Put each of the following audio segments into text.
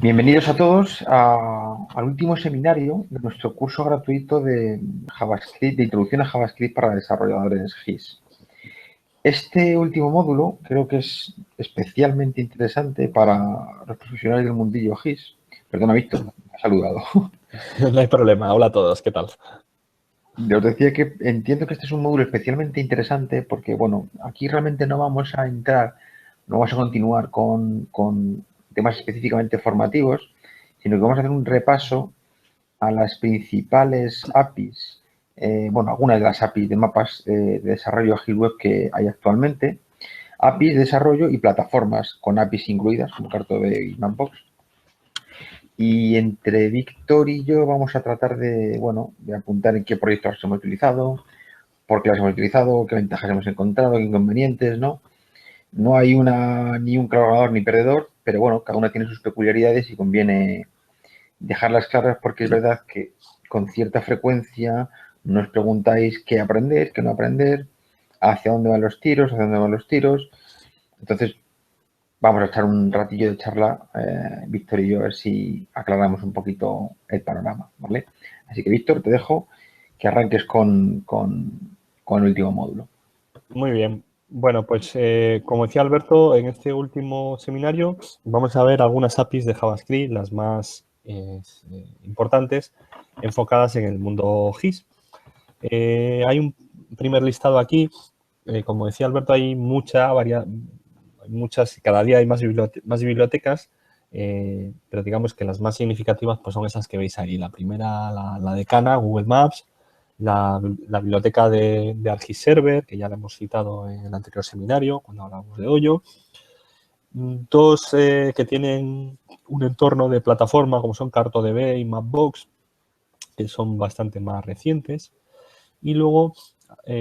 Bienvenidos a todos al último seminario de nuestro curso gratuito de JavaScript, de introducción a JavaScript para desarrolladores GIS. Este último módulo creo que es especialmente interesante para los profesionales del mundillo GIS. Perdona, Víctor, me ha saludado. No hay problema. Hola a todos, ¿qué tal? Os decía que entiendo que este es un módulo especialmente interesante porque, bueno, aquí realmente no vamos a entrar, no vamos a continuar con temas específicamente formativos, sino que vamos a hacer un repaso a las principales APIs, algunas de las APIs de mapas de desarrollo GIS web que hay actualmente, APIs de desarrollo y plataformas con APIs incluidas como CartoD y Mapbox. Y entre Víctor y yo vamos a tratar de apuntar en qué proyectos hemos utilizado, por qué las hemos utilizado, qué ventajas hemos encontrado, qué inconvenientes, ¿no? No hay ni un claro ganador ni perdedor, pero bueno, cada una tiene sus peculiaridades y conviene dejarlas claras porque es verdad que con cierta frecuencia nos preguntáis qué aprender, qué no aprender, hacia dónde van los tiros, hacia dónde van los tiros. Entonces, vamos a echar un ratillo de charla, Víctor y yo, a ver si aclaramos un poquito el panorama, ¿vale? Así que, Víctor, te dejo que arranques con el último módulo. Muy bien. Bueno, pues como decía Alberto, en este último seminario vamos a ver algunas APIs de JavaScript, las más importantes, enfocadas en el mundo GIS. Hay un primer listado aquí. Como decía Alberto, hay muchas, cada día hay más bibliotecas, pero digamos que las más significativas pues, son esas que veis ahí. La primera, la decana, Google Maps, la biblioteca de ArcGIS-Server, que ya la hemos citado en el anterior seminario, cuando hablamos de Hoyo. Dos que tienen un entorno de plataforma, como son CartoDB y Mapbox, que son bastante más recientes. Y luego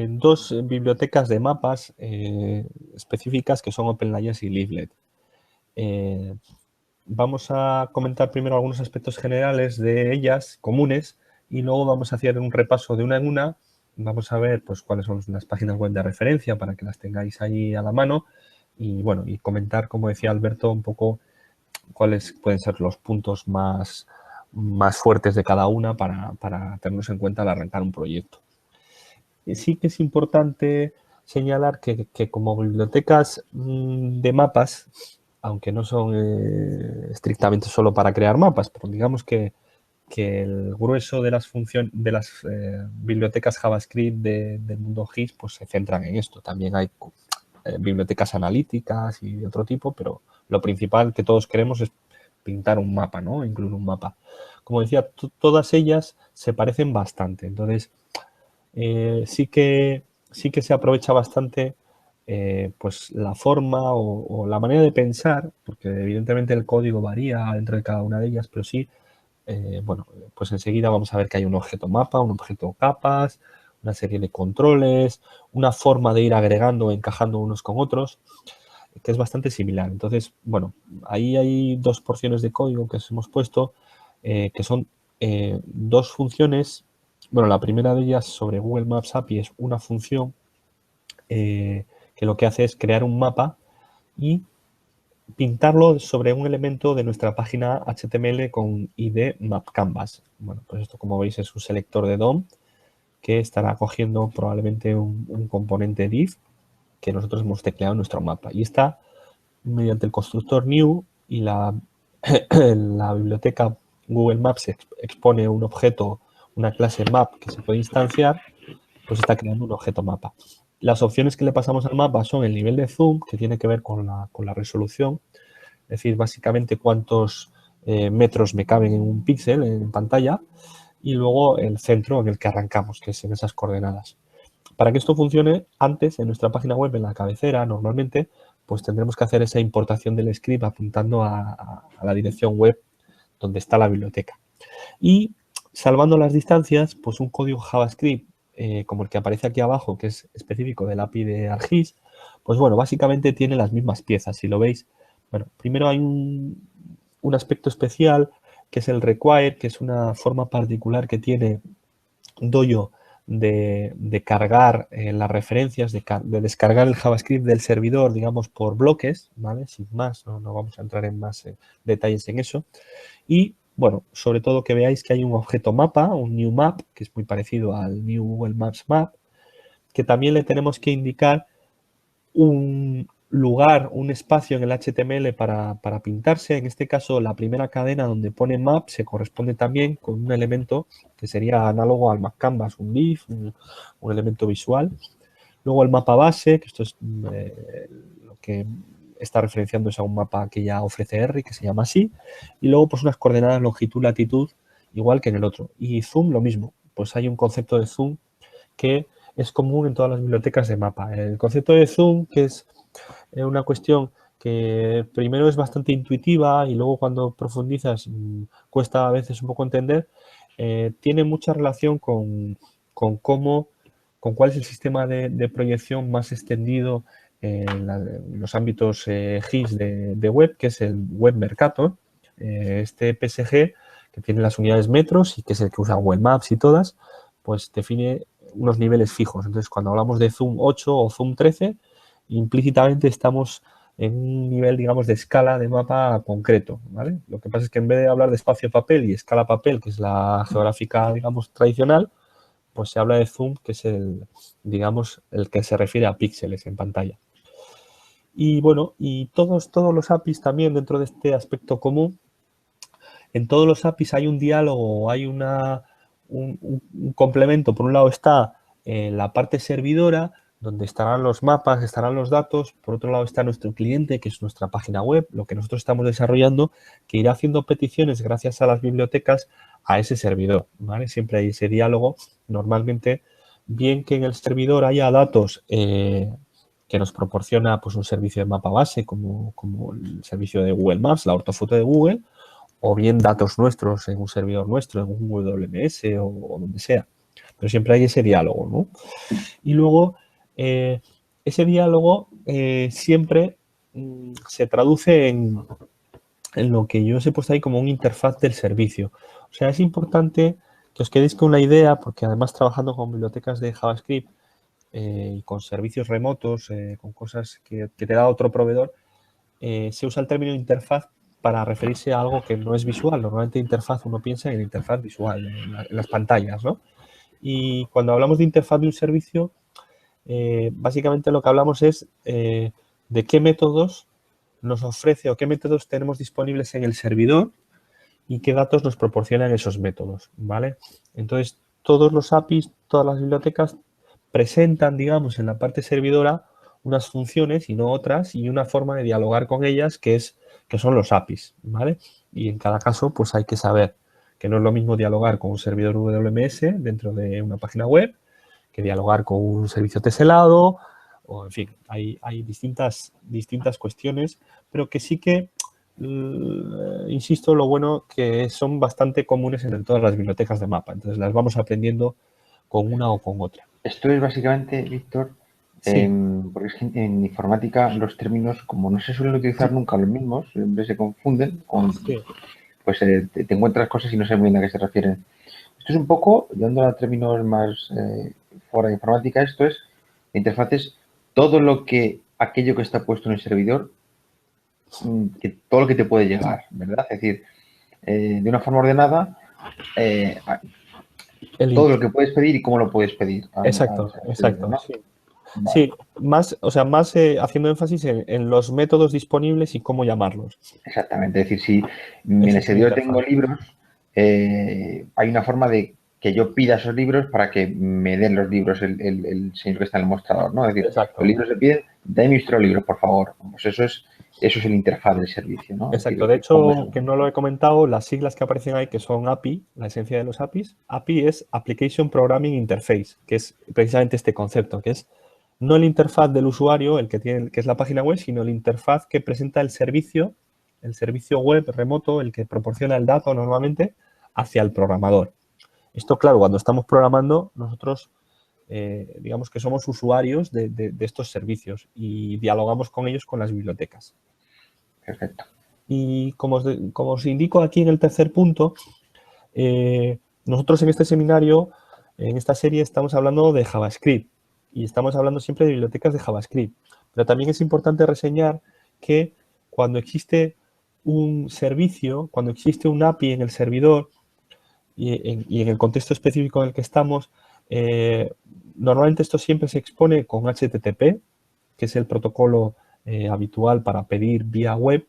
dos bibliotecas de mapas específicas que son OpenLayers y Leaflet. Vamos a comentar primero algunos aspectos generales de ellas, comunes, y luego vamos a hacer un repaso de una en una. Vamos a ver pues, cuáles son las páginas web de referencia para que las tengáis ahí a la mano y, bueno, y comentar, como decía Alberto, un poco cuáles pueden ser los puntos más fuertes de cada una para tenerlos en cuenta al arrancar un proyecto. Sí que es importante señalar que como bibliotecas de mapas, aunque no son estrictamente solo para crear mapas, pero digamos que el grueso de las bibliotecas JavaScript del mundo GIS pues se centran en esto. También hay bibliotecas analíticas y de otro tipo, pero lo principal que todos queremos es pintar un mapa, ¿no? Incluir un mapa. Como decía, todas ellas se parecen bastante. Entonces, sí que se aprovecha bastante pues la forma o la manera de pensar, porque evidentemente el código varía dentro de cada una de ellas, pero sí, bueno, pues enseguida vamos a ver que hay un objeto mapa, un objeto capas, una serie de controles, una forma de ir agregando o encajando unos con otros, que es bastante similar. Entonces, bueno, ahí hay dos porciones de código que os hemos puesto, que son dos funciones. Bueno, la primera de ellas sobre Google Maps API es una función que lo que hace es crear un mapa y pintarlo sobre un elemento de nuestra página HTML con ID MapCanvas. Bueno, pues esto, como veis, es un selector de DOM que estará cogiendo probablemente un componente div que nosotros hemos tecleado en nuestro mapa. Y está mediante el constructor new y la biblioteca Google Maps expone un objeto, una clase map que se puede instanciar, pues está creando un objeto mapa. Las opciones que le pasamos al mapa son el nivel de zoom, que tiene que ver con la resolución, es decir, básicamente cuántos metros me caben en un píxel en pantalla, y luego el centro en el que arrancamos, que es en esas coordenadas. Para que esto funcione, antes en nuestra página web, en la cabecera, normalmente, pues tendremos que hacer esa importación del script apuntando a la dirección web donde está la biblioteca. Y salvando las distancias, pues un código JavaScript como el que aparece aquí abajo, que es específico del API de ArcGIS, pues bueno, básicamente tiene las mismas piezas. Si lo veis, bueno, primero hay un aspecto especial que es el require, que es una forma particular que tiene Dojo de cargar las referencias, de descargar el JavaScript del servidor, digamos, por bloques, ¿vale? Sin más, no vamos a entrar en más detalles en eso. Y, bueno, sobre todo que veáis que hay un objeto mapa, un new map, que es muy parecido al new Google Maps map, que también le tenemos que indicar un lugar, un espacio en el HTML para pintarse. En este caso, la primera cadena donde pone map se corresponde también con un elemento que sería análogo al map canvas, un div, un elemento visual. Luego el mapa base, que esto es lo que está referenciando es a un mapa que ya ofrece R, que se llama así. Y luego pues unas coordenadas longitud, latitud, igual que en el otro. Y zoom lo mismo, pues hay un concepto de zoom que es común en todas las bibliotecas de mapa. El concepto de zoom, que es una cuestión que primero es bastante intuitiva y luego cuando profundizas cuesta a veces un poco entender, tiene mucha relación con cuál es el sistema de proyección más extendido en los ámbitos GIS de web, que es el Web Mercator. Este PSG, que tiene las unidades metros y que es el que usa Google Maps y todas, pues define unos niveles fijos. Entonces, cuando hablamos de Zoom 8 o Zoom 13, implícitamente estamos en un nivel, digamos, de escala de mapa concreto, ¿vale? Lo que pasa es que en vez de hablar de espacio papel y escala papel, que es la geográfica, digamos, tradicional, pues se habla de zoom, que es el, digamos, el que se refiere a píxeles en pantalla. Y bueno, y todos los APIs también dentro de este aspecto común, en todos los APIs hay un diálogo, hay un complemento. Por un lado está la parte servidora, donde estarán los mapas, estarán los datos. Por otro lado está nuestro cliente, que es nuestra página web, lo que nosotros estamos desarrollando, que irá haciendo peticiones gracias a las bibliotecas a ese servidor, ¿vale? Siempre hay ese diálogo. Normalmente, bien que en el servidor haya datos que nos proporciona pues, un servicio de mapa base, como el servicio de Google Maps, la ortofoto de Google, o bien datos nuestros en un servidor nuestro, en un WMS o donde sea. Pero siempre hay ese diálogo, ¿no? Y luego, ese diálogo siempre se traduce en lo que yo os he puesto ahí como una interfaz del servicio. O sea, es importante que os quedéis con una idea, porque además trabajando con bibliotecas de JavaScript y con servicios remotos, con cosas que te da otro proveedor, se usa el término interfaz para referirse a algo que no es visual. Normalmente interfaz uno piensa en interfaz visual, en las pantallas, ¿no? Y cuando hablamos de interfaz de un servicio, básicamente lo que hablamos es de qué métodos nos ofrece o qué métodos tenemos disponibles en el servidor y qué datos nos proporcionan esos métodos, ¿vale? Entonces, todos los APIs, todas las bibliotecas presentan, digamos, en la parte servidora unas funciones y no otras y una forma de dialogar con ellas que son los APIs, ¿vale? Y en cada caso, pues hay que saber que no es lo mismo dialogar con un servidor WMS dentro de una página web que dialogar con un servicio teselado o, en fin, hay distintas cuestiones, pero que sí que, insisto, lo bueno que son bastante comunes en todas las bibliotecas de mapa. Entonces, las vamos aprendiendo con una o con otra. Esto es básicamente, Víctor, Sí. porque es que en informática los términos, como no se suelen utilizar nunca los mismos, siempre se confunden, Sí. pues te encuentras cosas y no sé muy bien a qué se refieren. Esto es un poco, llevando a términos más fuera de informática, esto es, la interfaz es todo aquello que está puesto en el servidor, todo lo que te puede llegar, ¿verdad? Es decir, de una forma ordenada, todo lo que puedes pedir y cómo lo puedes pedir. Exacto. ¿No? Sí. Vale. Sí, más haciendo énfasis en los métodos disponibles y cómo llamarlos. Exactamente. Es decir, si en Esa el es la servidor tengo interfaz. libros, hay una forma de que yo pida esos libros para que me den los libros el señor que está en el mostrador, ¿no? Es decir, Exacto. los libros se piden, dame nuestros libros, por favor. Pues eso es el interfaz del servicio, ¿no? Exacto. Es De decir, pongo hecho, eso. que no lo he comentado, las siglas que aparecen ahí, que son API, la esencia de los APIs. API es Application Programming Interface, que es precisamente este concepto, que es no el interfaz del usuario, el que es la página web, sino el interfaz que presenta el servicio web remoto, el que proporciona el dato normalmente hacia el programador. Esto, claro, cuando estamos programando, nosotros digamos que somos usuarios de estos servicios y dialogamos con ellos con las bibliotecas. Perfecto. Y como os indico aquí en el tercer punto, nosotros en este seminario En esta serie estamos hablando de JavaScript y estamos hablando siempre de bibliotecas de JavaScript. Pero también es importante reseñar que cuando existe un servicio, cuando existe un API en el servidor y en el contexto específico en el que estamos, normalmente esto siempre se expone con HTTP, que es el protocolo habitual para pedir vía web,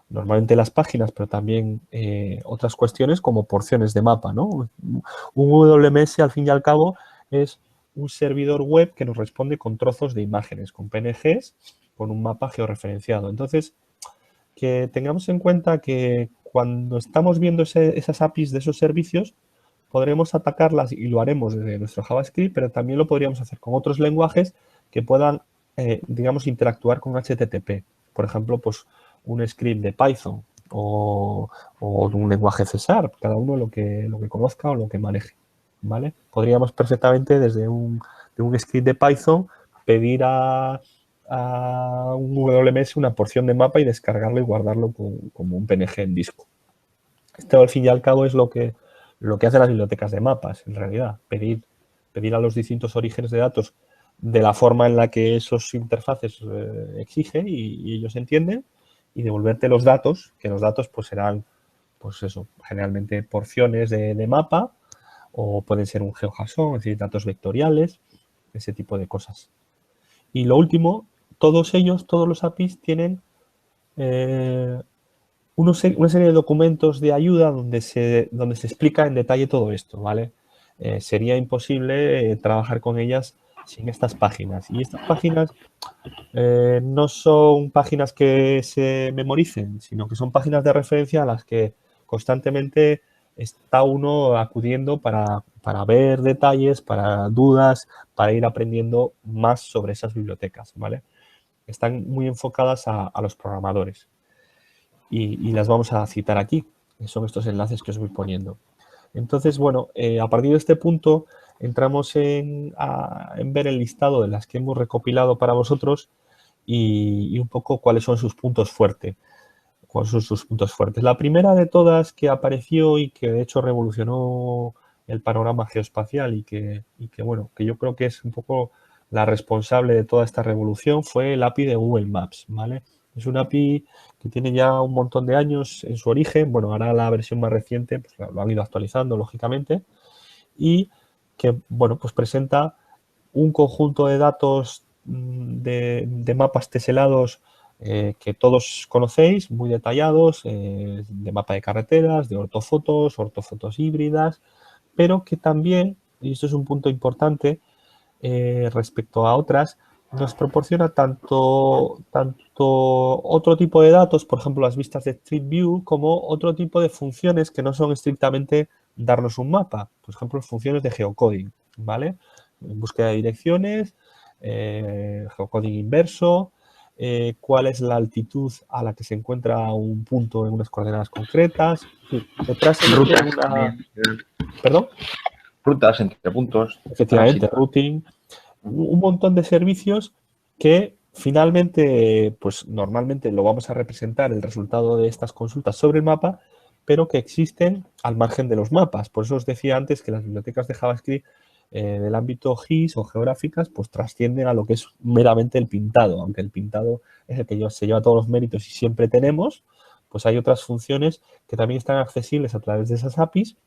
normalmente las páginas, pero también otras cuestiones como porciones de mapa, ¿no? Un WMS, al fin y al cabo, es un servidor web que nos responde con trozos de imágenes, con PNGs, con un mapa georreferenciado. Entonces, que tengamos en cuenta que cuando estamos viendo esas APIs de esos servicios, podremos atacarlas y lo haremos desde nuestro JavaScript, pero también lo podríamos hacer con otros lenguajes que puedan, digamos, interactuar con HTTP. Por ejemplo, pues un script de Python o un lenguaje C#, cada uno lo que conozca o lo que maneje, ¿vale? Podríamos perfectamente desde de un script de Python pedir a un WMS una porción de mapa y descargarlo y guardarlo como un PNG en disco. Esto al fin y al cabo es lo que hacen las bibliotecas de mapas, en realidad, pedir a los distintos orígenes de datos de la forma en la que esos interfaces exigen y ellos entienden y devolverte los datos, que los datos pues serán, pues eso, generalmente porciones de mapa o pueden ser un GeoJSON, es decir, datos vectoriales, ese tipo de cosas. Y lo último, todos los APIs tienen una serie de documentos de ayuda donde se explica en detalle todo esto, ¿vale? Sería imposible trabajar con ellas sin estas páginas. Y estas páginas no son páginas que se memoricen, sino que son páginas de referencia a las que constantemente está uno acudiendo para ver detalles, para dudas, para ir aprendiendo más sobre esas bibliotecas, ¿vale? Están muy enfocadas a los programadores y las vamos a citar aquí. Son estos enlaces que os voy poniendo. Entonces, bueno, a partir de este punto entramos en ver el listado de las que hemos recopilado para vosotros y un poco cuáles son sus puntos fuertes. ¿Cuáles son sus puntos fuertes? La primera de todas que apareció y que de hecho revolucionó el panorama geoespacial bueno, que yo creo que es un poco la responsable de toda esta revolución fue el API de Google Maps, ¿vale? Es un API que tiene ya un montón de años en su origen. Bueno, ahora la versión más reciente pues, lo han ido actualizando, lógicamente, y que, bueno, pues presenta un conjunto de datos de mapas teselados que todos conocéis, muy detallados, de mapa de carreteras, de ortofotos híbridas, pero que también, y esto es un punto importante respecto a otras, nos proporciona tanto otro tipo de datos, por ejemplo, las vistas de Street View, como otro tipo de funciones que no son estrictamente darnos un mapa. Por ejemplo, funciones de geocoding, ¿vale? Búsqueda de direcciones, geocoding inverso, cuál es la altitud a la que se encuentra un punto en unas coordenadas concretas. Detrás Rutas una... también. ¿Perdón? Rutas entre puntos. Efectivamente, Tránsito. routing, un montón de servicios que finalmente, pues normalmente lo vamos a representar el resultado de estas consultas sobre el mapa, pero que existen al margen de los mapas. Por eso os decía antes que las bibliotecas de JavaScript del ámbito GIS o geográficas, pues trascienden a lo que es meramente el pintado, aunque el pintado es el que se lleva todos los méritos y siempre tenemos, pues hay otras funciones que también están accesibles a través de esas APIs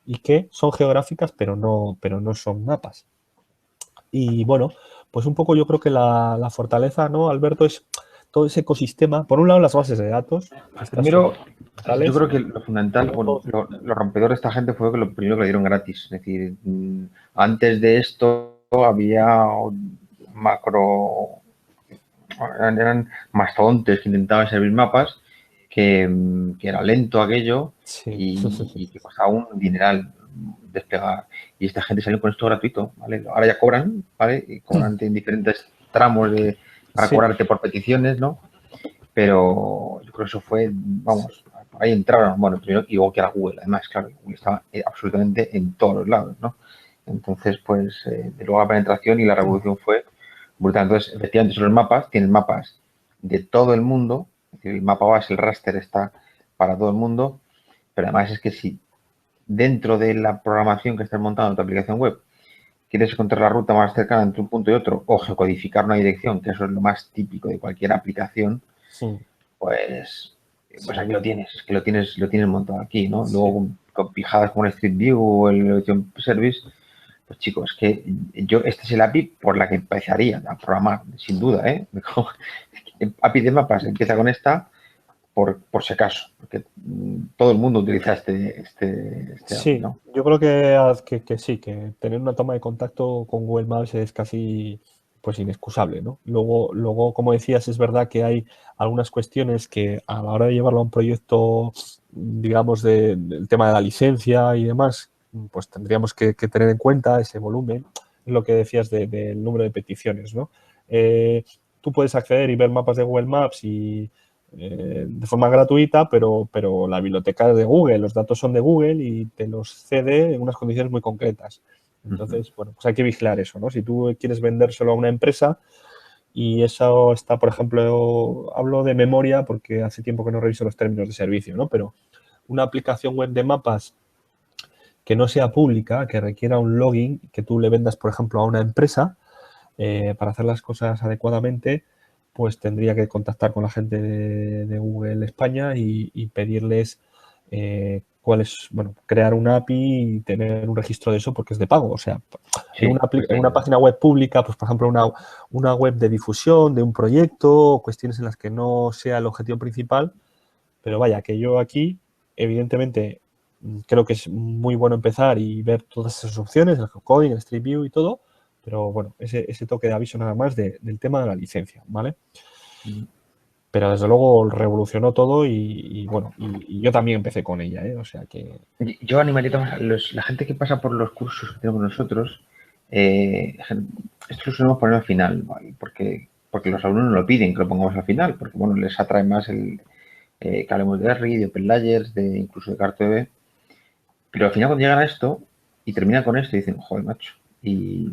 y que son geográficas, pero no son mapas. Y bueno, pues un poco yo creo que la fortaleza, ¿no, Alberto? Es todo ese ecosistema. Por un lado, las bases de datos. Primero, yo Tales, creo que lo fundamental, bueno, lo rompedor de esta gente fue que lo primero que le dieron gratis. Es decir, antes de esto había macro, eran mastodontes que intentaban servir mapas, que era lento aquello sí. y que costaba un dineral desplegar. Y esta gente salió con esto gratuito, ¿vale? Ahora ya cobran, ¿vale? Y cobran en diferentes tramos para Sí. cobrarte por peticiones, ¿no? Pero yo creo que eso fue, vamos, ahí entraron, bueno, primero y luego que era Google, además, claro, Google estaba absolutamente en todos los lados, ¿no? Entonces, pues, de luego la penetración y la revolución fue brutal. Entonces, efectivamente, son los mapas, tienen mapas de todo el mundo, es decir, el mapa base, el raster está para todo el mundo, pero además es que si dentro de la programación que estás montando en tu aplicación web quieres encontrar la ruta más cercana entre un punto y otro, o geocodificar una dirección, que eso es lo más típico de cualquier aplicación, Sí, pues sí, aquí lo tienes, es que lo tienes montado aquí, ¿no? sí. Luego con pijadas como el Street View o el Elevation Service, pues chicos, es que este es el API por la que empezaría a programar, sin duda, ¿eh? API de mapas empieza con esta por si acaso, porque todo el mundo utiliza este API, Sí, ¿no? yo creo que sí, que tener una toma de contacto con Google Maps es casi pues inexcusable, ¿no? Luego, como decías, es verdad que hay algunas cuestiones que a la hora de llevarlo a un proyecto, digamos, del tema de la licencia y demás, pues tendríamos que tener en cuenta ese volumen, es lo que decías del número de peticiones, ¿no? Tú puedes acceder y ver mapas de Google Maps y de forma gratuita, pero la biblioteca es de Google, los datos son de Google y te los cede en unas condiciones muy concretas. Entonces, bueno, pues hay que vigilar eso, ¿no? Si tú quieres vendérselo a una empresa y eso está, por ejemplo, hablo de memoria porque hace tiempo que no reviso los términos de servicio, ¿no? Pero una aplicación web de mapas que no sea pública, que requiera un login, que tú le vendas, por ejemplo, a una empresa para hacer las cosas adecuadamente, pues tendría que contactar con la gente de Google España y pedirles crear una API y tener un registro de eso porque es de pago. O sea, Sí, en una página web pública, pues por ejemplo, una web de difusión de un proyecto, cuestiones en las que no sea el objetivo principal, pero vaya, que yo aquí, evidentemente, creo que es muy bueno empezar y ver todas esas opciones, el coding, el Street View y todo, pero bueno, ese toque de aviso nada más del tema de la licencia, ¿vale? Pero desde luego revolucionó todo y yo también empecé con ella, ¿eh? O sea que... Yo animaría a la gente que pasa por los cursos que tenemos nosotros, esto lo solemos poner al final, ¿vale? Porque los alumnos no lo piden que lo pongamos al final, porque bueno, les atrae más que hablemos de RI, de Open Layers, incluso de CartoDB. Pero al final cuando llegan a esto y terminan con esto y dicen, joder, macho, y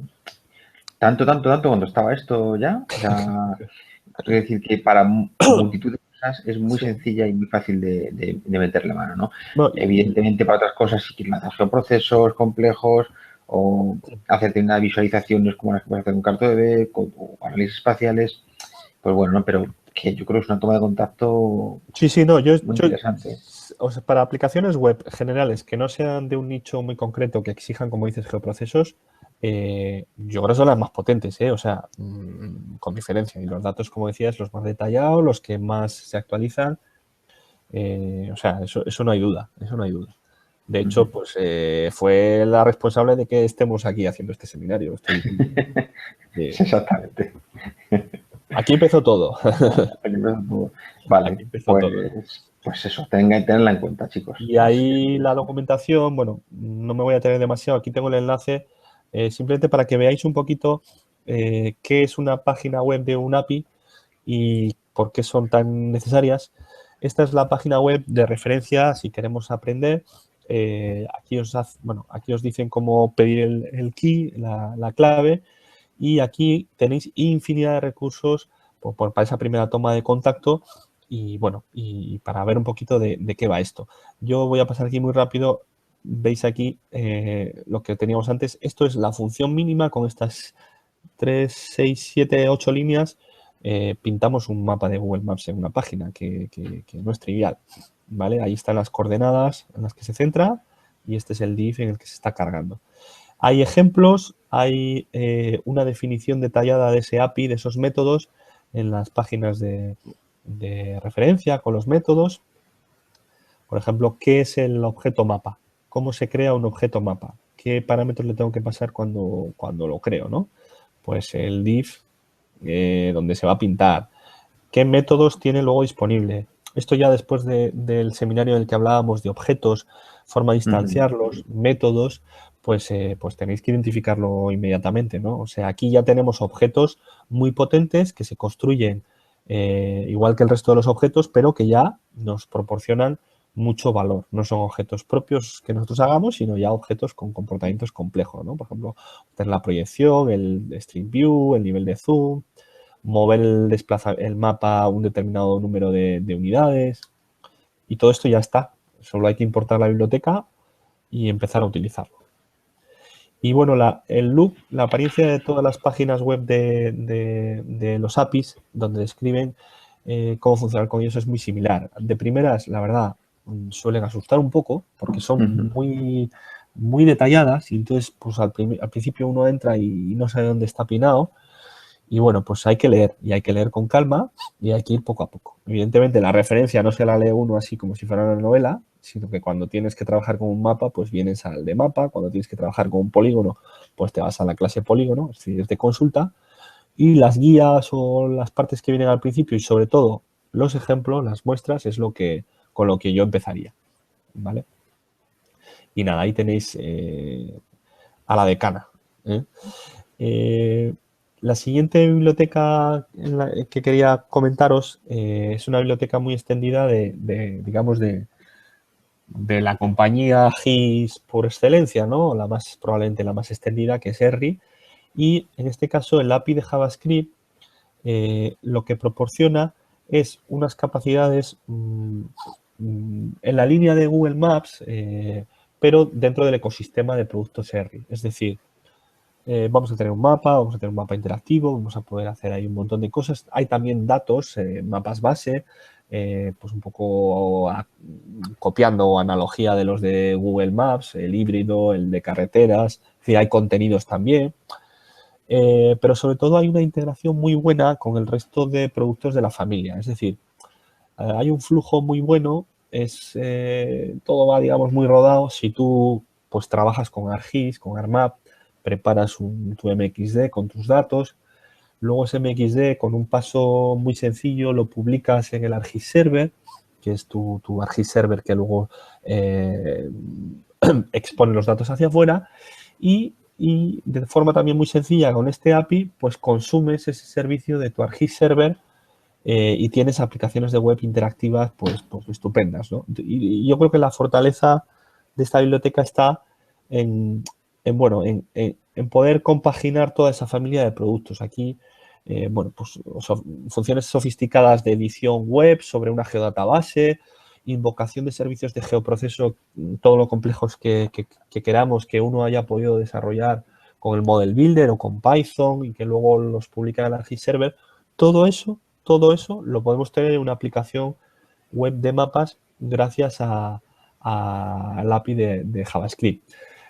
tanto cuando estaba esto ya, o sea, quiero decir que para multitud de cosas es muy Sí. sencilla y muy fácil de meter la mano, ¿no? No, Evidentemente para otras cosas si quieres lanzar procesos complejos o hacerte unas visualizaciones como las que puedes hacer con CartoDB o análisis espaciales, pues bueno, ¿no? Pero que yo creo que es una toma de contacto sí, no, muy interesante. o sea, para aplicaciones web generales que no sean de un nicho muy concreto, que exijan, como dices, geoprocesos, yo creo que son las más potentes, ¿eh? O sea, con diferencia. Y los datos, como decías, los más detallados, los que más se actualizan, o sea, eso no hay duda, eso no hay duda. De hecho, pues fue la responsable de que estemos aquí haciendo este seminario. Estoy diciendo. Exactamente. Aquí empezó todo. Vale, Aquí empezó todo. pues eso, tenganla en cuenta, chicos. Y ahí la documentación, bueno, no me voy a tener demasiado, aquí tengo el enlace, simplemente para que veáis un poquito qué es una página web de un API y por qué son tan necesarias. Esta es la página web de referencia si queremos aprender. Aquí os dicen cómo pedir el key, la clave, y aquí tenéis infinidad de recursos para esa primera toma de contacto y bueno, y para ver un poquito de qué va esto. Yo voy a pasar aquí muy rápido. Veis aquí lo que teníamos antes. Esto es la función mínima con estas 3, 6, 7, 8 líneas. Pintamos un mapa de Google Maps en una página que no es trivial. ¿Vale? Ahí están las coordenadas en las que se centra y este es el div en el que se está cargando. Hay ejemplos, hay una definición detallada de ese API, de esos métodos, en las páginas de referencia con los métodos. Por ejemplo, ¿qué es el objeto mapa? ¿Cómo se crea un objeto mapa? ¿Qué parámetros le tengo que pasar cuando lo creo, ¿no? Pues el div donde se va a pintar. ¿Qué métodos tiene luego disponible? Esto ya después del seminario en el que hablábamos de objetos, forma de instanciarlos, métodos, pues tenéis que identificarlo inmediatamente, ¿no? O sea, aquí ya tenemos objetos muy potentes que se construyen igual que el resto de los objetos, pero que ya nos proporcionan mucho valor. No son objetos propios que nosotros hagamos, sino ya objetos con comportamientos complejos, ¿no? Por ejemplo, tener la proyección, el Street View, el nivel de zoom, mover el mapa a un determinado número de unidades y todo esto ya está. Solo hay que importar la biblioteca y empezar a utilizarlo. Y bueno, el look, la apariencia de todas las páginas web de los APIs, donde describen cómo funcionar con ellos, es muy similar. De primeras, la verdad, suelen asustar un poco porque son muy detalladas y entonces pues al principio uno entra y no sabe dónde está pinado. Y bueno, pues hay que leer y hay que leer con calma y hay que ir poco a poco. Evidentemente la referencia no se la lee uno así como si fuera una novela, sino que cuando tienes que trabajar con un mapa, pues vienes al de mapa, cuando tienes que trabajar con un polígono, pues te vas a la clase polígono, es decir, es de consulta, y las guías o las partes que vienen al principio y sobre todo los ejemplos, las muestras, es con lo que yo empezaría, ¿vale? Y nada, ahí tenéis a la decana, ¿eh? La siguiente biblioteca que quería comentaros es una biblioteca muy extendida digamos, de la compañía GIS por excelencia, ¿no? Probablemente la más extendida, que es ERRI. Y en este caso, el API de JavaScript lo que proporciona es unas capacidades en la línea de Google Maps, pero dentro del ecosistema de productos ERRI. Es decir, vamos a tener un mapa, vamos a tener un mapa interactivo, vamos a poder hacer ahí un montón de cosas. Hay también datos, mapas base, pues un poco copiando analogía de los de Google Maps, el híbrido, el de carreteras, es decir, hay contenidos también. Pero sobre todo hay una integración muy buena con el resto de productos de la familia. Es decir, hay un flujo muy bueno, todo va, digamos, muy rodado. Si tú pues trabajas con ArcGIS, con ArcMap, preparas tu MXD con tus datos, luego ese MXD con un paso muy sencillo lo publicas en el ArcGIS Server, que es tu ArcGIS Server que luego expone los datos hacia afuera y de forma también muy sencilla con este API, pues consumes ese servicio de tu ArcGIS Server y tienes aplicaciones de web interactivas pues estupendas, ¿no? Y yo creo que la fortaleza de esta biblioteca está bueno, en poder compaginar toda esa familia de productos. Aquí, bueno, pues funciones sofisticadas de edición web sobre una geodatabase, invocación de servicios de geoproceso, todo lo complejos que queramos que uno haya podido desarrollar con el Model Builder o con Python y que luego los publica en el ArcGIS Server. Todo eso lo podemos tener en una aplicación web de mapas gracias al API de JavaScript.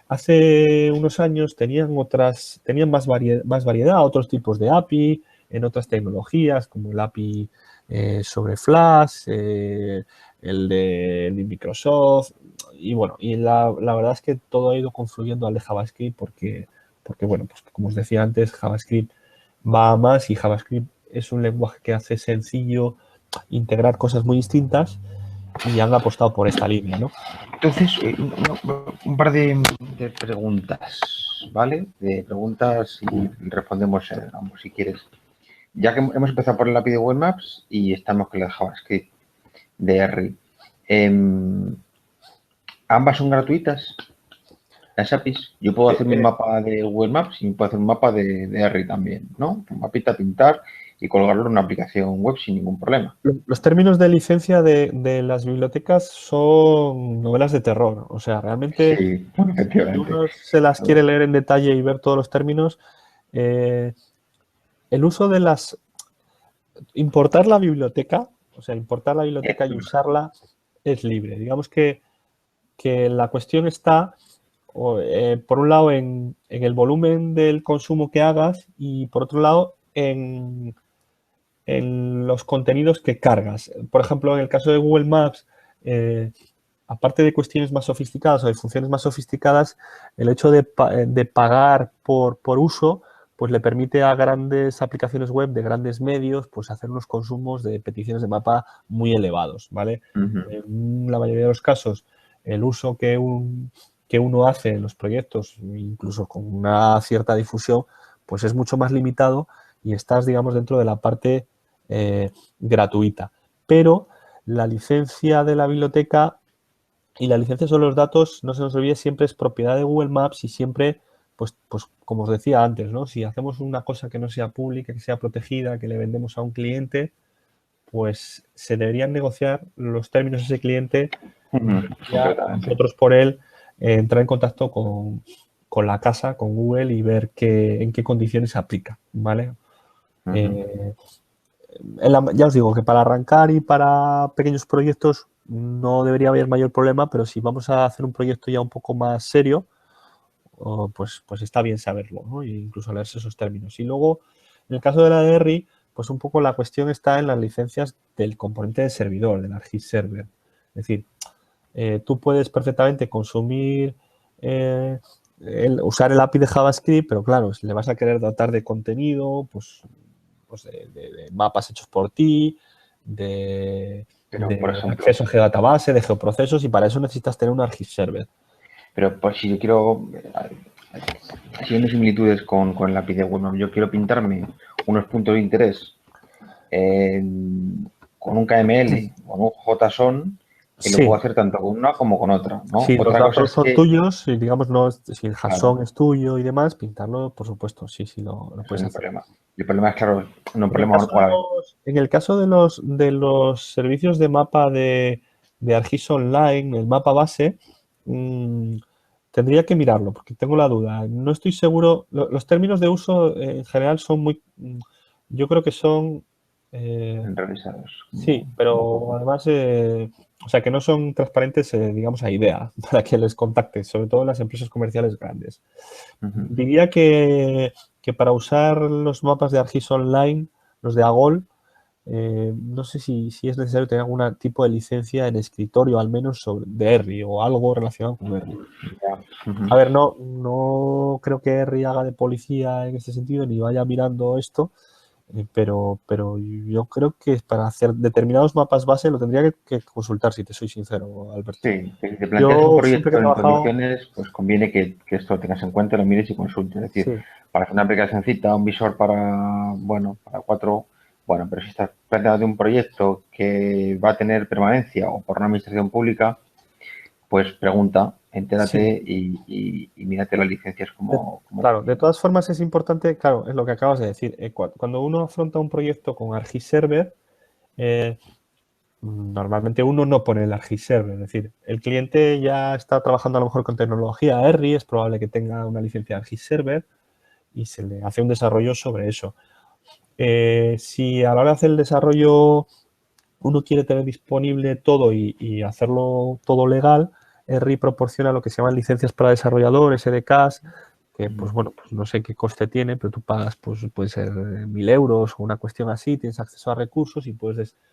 Hace unos años tenían más variedad, otros tipos de API en otras tecnologías, como el API sobre Flash, el de Microsoft, y bueno, y la verdad es que todo ha ido confluyendo al de JavaScript porque bueno, pues como os decía antes, JavaScript va a más y JavaScript es un lenguaje que hace sencillo integrar cosas muy distintas y han apostado por esta línea, ¿no? Entonces, un par de preguntas, ¿vale? De preguntas y respondemos ambos si quieres. Ya que hemos empezado por el API de Google Maps y estamos con el JavaScript de R. Ambas son gratuitas, las APIs. Yo puedo hacer mi mapa de Google Maps y puedo hacer un mapa de R también, ¿no? Un mapita, pintar y colgarlo en una aplicación web sin ningún problema. Los términos de licencia de las bibliotecas son novelas de terror. O sea, realmente, sí, si uno se las quiere leer en detalle y ver todos los términos, el uso de importar la biblioteca, y usarla es libre. Digamos que la cuestión está, por un lado, en el volumen del consumo que hagas y, por otro lado, en los contenidos que cargas. Por ejemplo, en el caso de Google Maps, aparte de cuestiones más sofisticadas o de funciones más sofisticadas, el hecho de pagar por uso, pues le permite a grandes aplicaciones web de grandes medios, pues hacer unos consumos de peticiones de mapa muy elevados, ¿vale? En la mayoría de los casos, el uso que uno hace en los proyectos, incluso con una cierta difusión, pues es mucho más limitado y estás, digamos, dentro de la parte gratuita. Pero la licencia de la biblioteca y la licencia sobre los datos, no se nos olvide, siempre es propiedad de Google Maps y siempre, pues como os decía antes, ¿no? Si hacemos una cosa que no sea pública, que sea protegida, que le vendemos a un cliente, pues se deberían negociar los términos de ese cliente y nosotros por él entrar en contacto con la casa, con Google y ver en qué condiciones se aplica, ¿vale? Ya os digo que para arrancar y para pequeños proyectos no debería haber mayor problema, pero si vamos a hacer un proyecto ya un poco más serio, pues está bien saberlo, ¿no? E incluso leerse esos términos. Y luego, en el caso de la DRI, pues un poco la cuestión está en las licencias del componente de servidor, del ArcGIS Server. Es decir, tú puedes perfectamente consumir, usar el API de JavaScript, pero claro, si le vas a querer dotar de contenido, pues de mapas hechos por ti, de Por ejemplo, acceso a geodatabase, de geoprocesos, y para eso necesitas tener un ArcGIS Server. pero pues si yo quiero, siguiendo similitudes con el API de WebMap, yo quiero pintarme unos puntos de interés con un KML o un JSON, que lo Sí, puedo hacer tanto con una como con otra, ¿no? si los Otra cosa datos es son que, tuyos, y digamos, no, si el claro, JSON es tuyo y demás, pintarlo, por supuesto, sí, lo eso puedes no hay hacer. problema. El problema es, claro, no un En el problema, caso o a ver, en el caso de los servicios de mapa de ArcGIS Online, el mapa base, mm, tendría que mirarlo porque tengo la duda. No estoy seguro. Los términos de uso en general son yo creo que son. revisados. Sí, pero además, o sea, que no son transparentes, digamos, a idea para que les contactes, sobre todo en las empresas comerciales grandes. Diría que para usar los mapas de ArcGIS Online, los de AGOL, no sé si es necesario tener algún tipo de licencia en escritorio, al menos de R o algo relacionado con R. A ver, no creo que R haga de policía en ese sentido, ni vaya mirando esto, pero yo creo que para hacer determinados mapas base lo tendría que consultar, si te soy sincero, Alberto. Sí, si te planteas un Yo siempre que he proyecto en trabajado, condiciones, pues conviene que esto lo tengas en cuenta, lo mires y consultes. Es decir, sí, para hacer una aplicacióncita, un visor para 4, bueno, pero si estás planteando un proyecto que va a tener permanencia o por una administración pública, pues pregunta, sí. entérate y mírate las licencias como Claro, de funcionan. todas formas es importante, claro, es lo que acabas de decir. Cuando uno afronta un proyecto con ArcGIS Server, eh, normalmente uno no pone el ArcGIS Server, es decir, el cliente ya está trabajando a lo mejor con tecnología R, es probable que tenga una licencia ArcGIS Server y se le hace un desarrollo sobre eso. Si a la hora de hacer el desarrollo uno quiere tener disponible todo y hacerlo todo legal, RI proporciona lo que se llaman licencias para desarrollador, SDKs, que pues bueno, pues no sé qué coste tiene, pero tú pagas, pues puede ser 1.000 euros o una cuestión así, tienes acceso a recursos y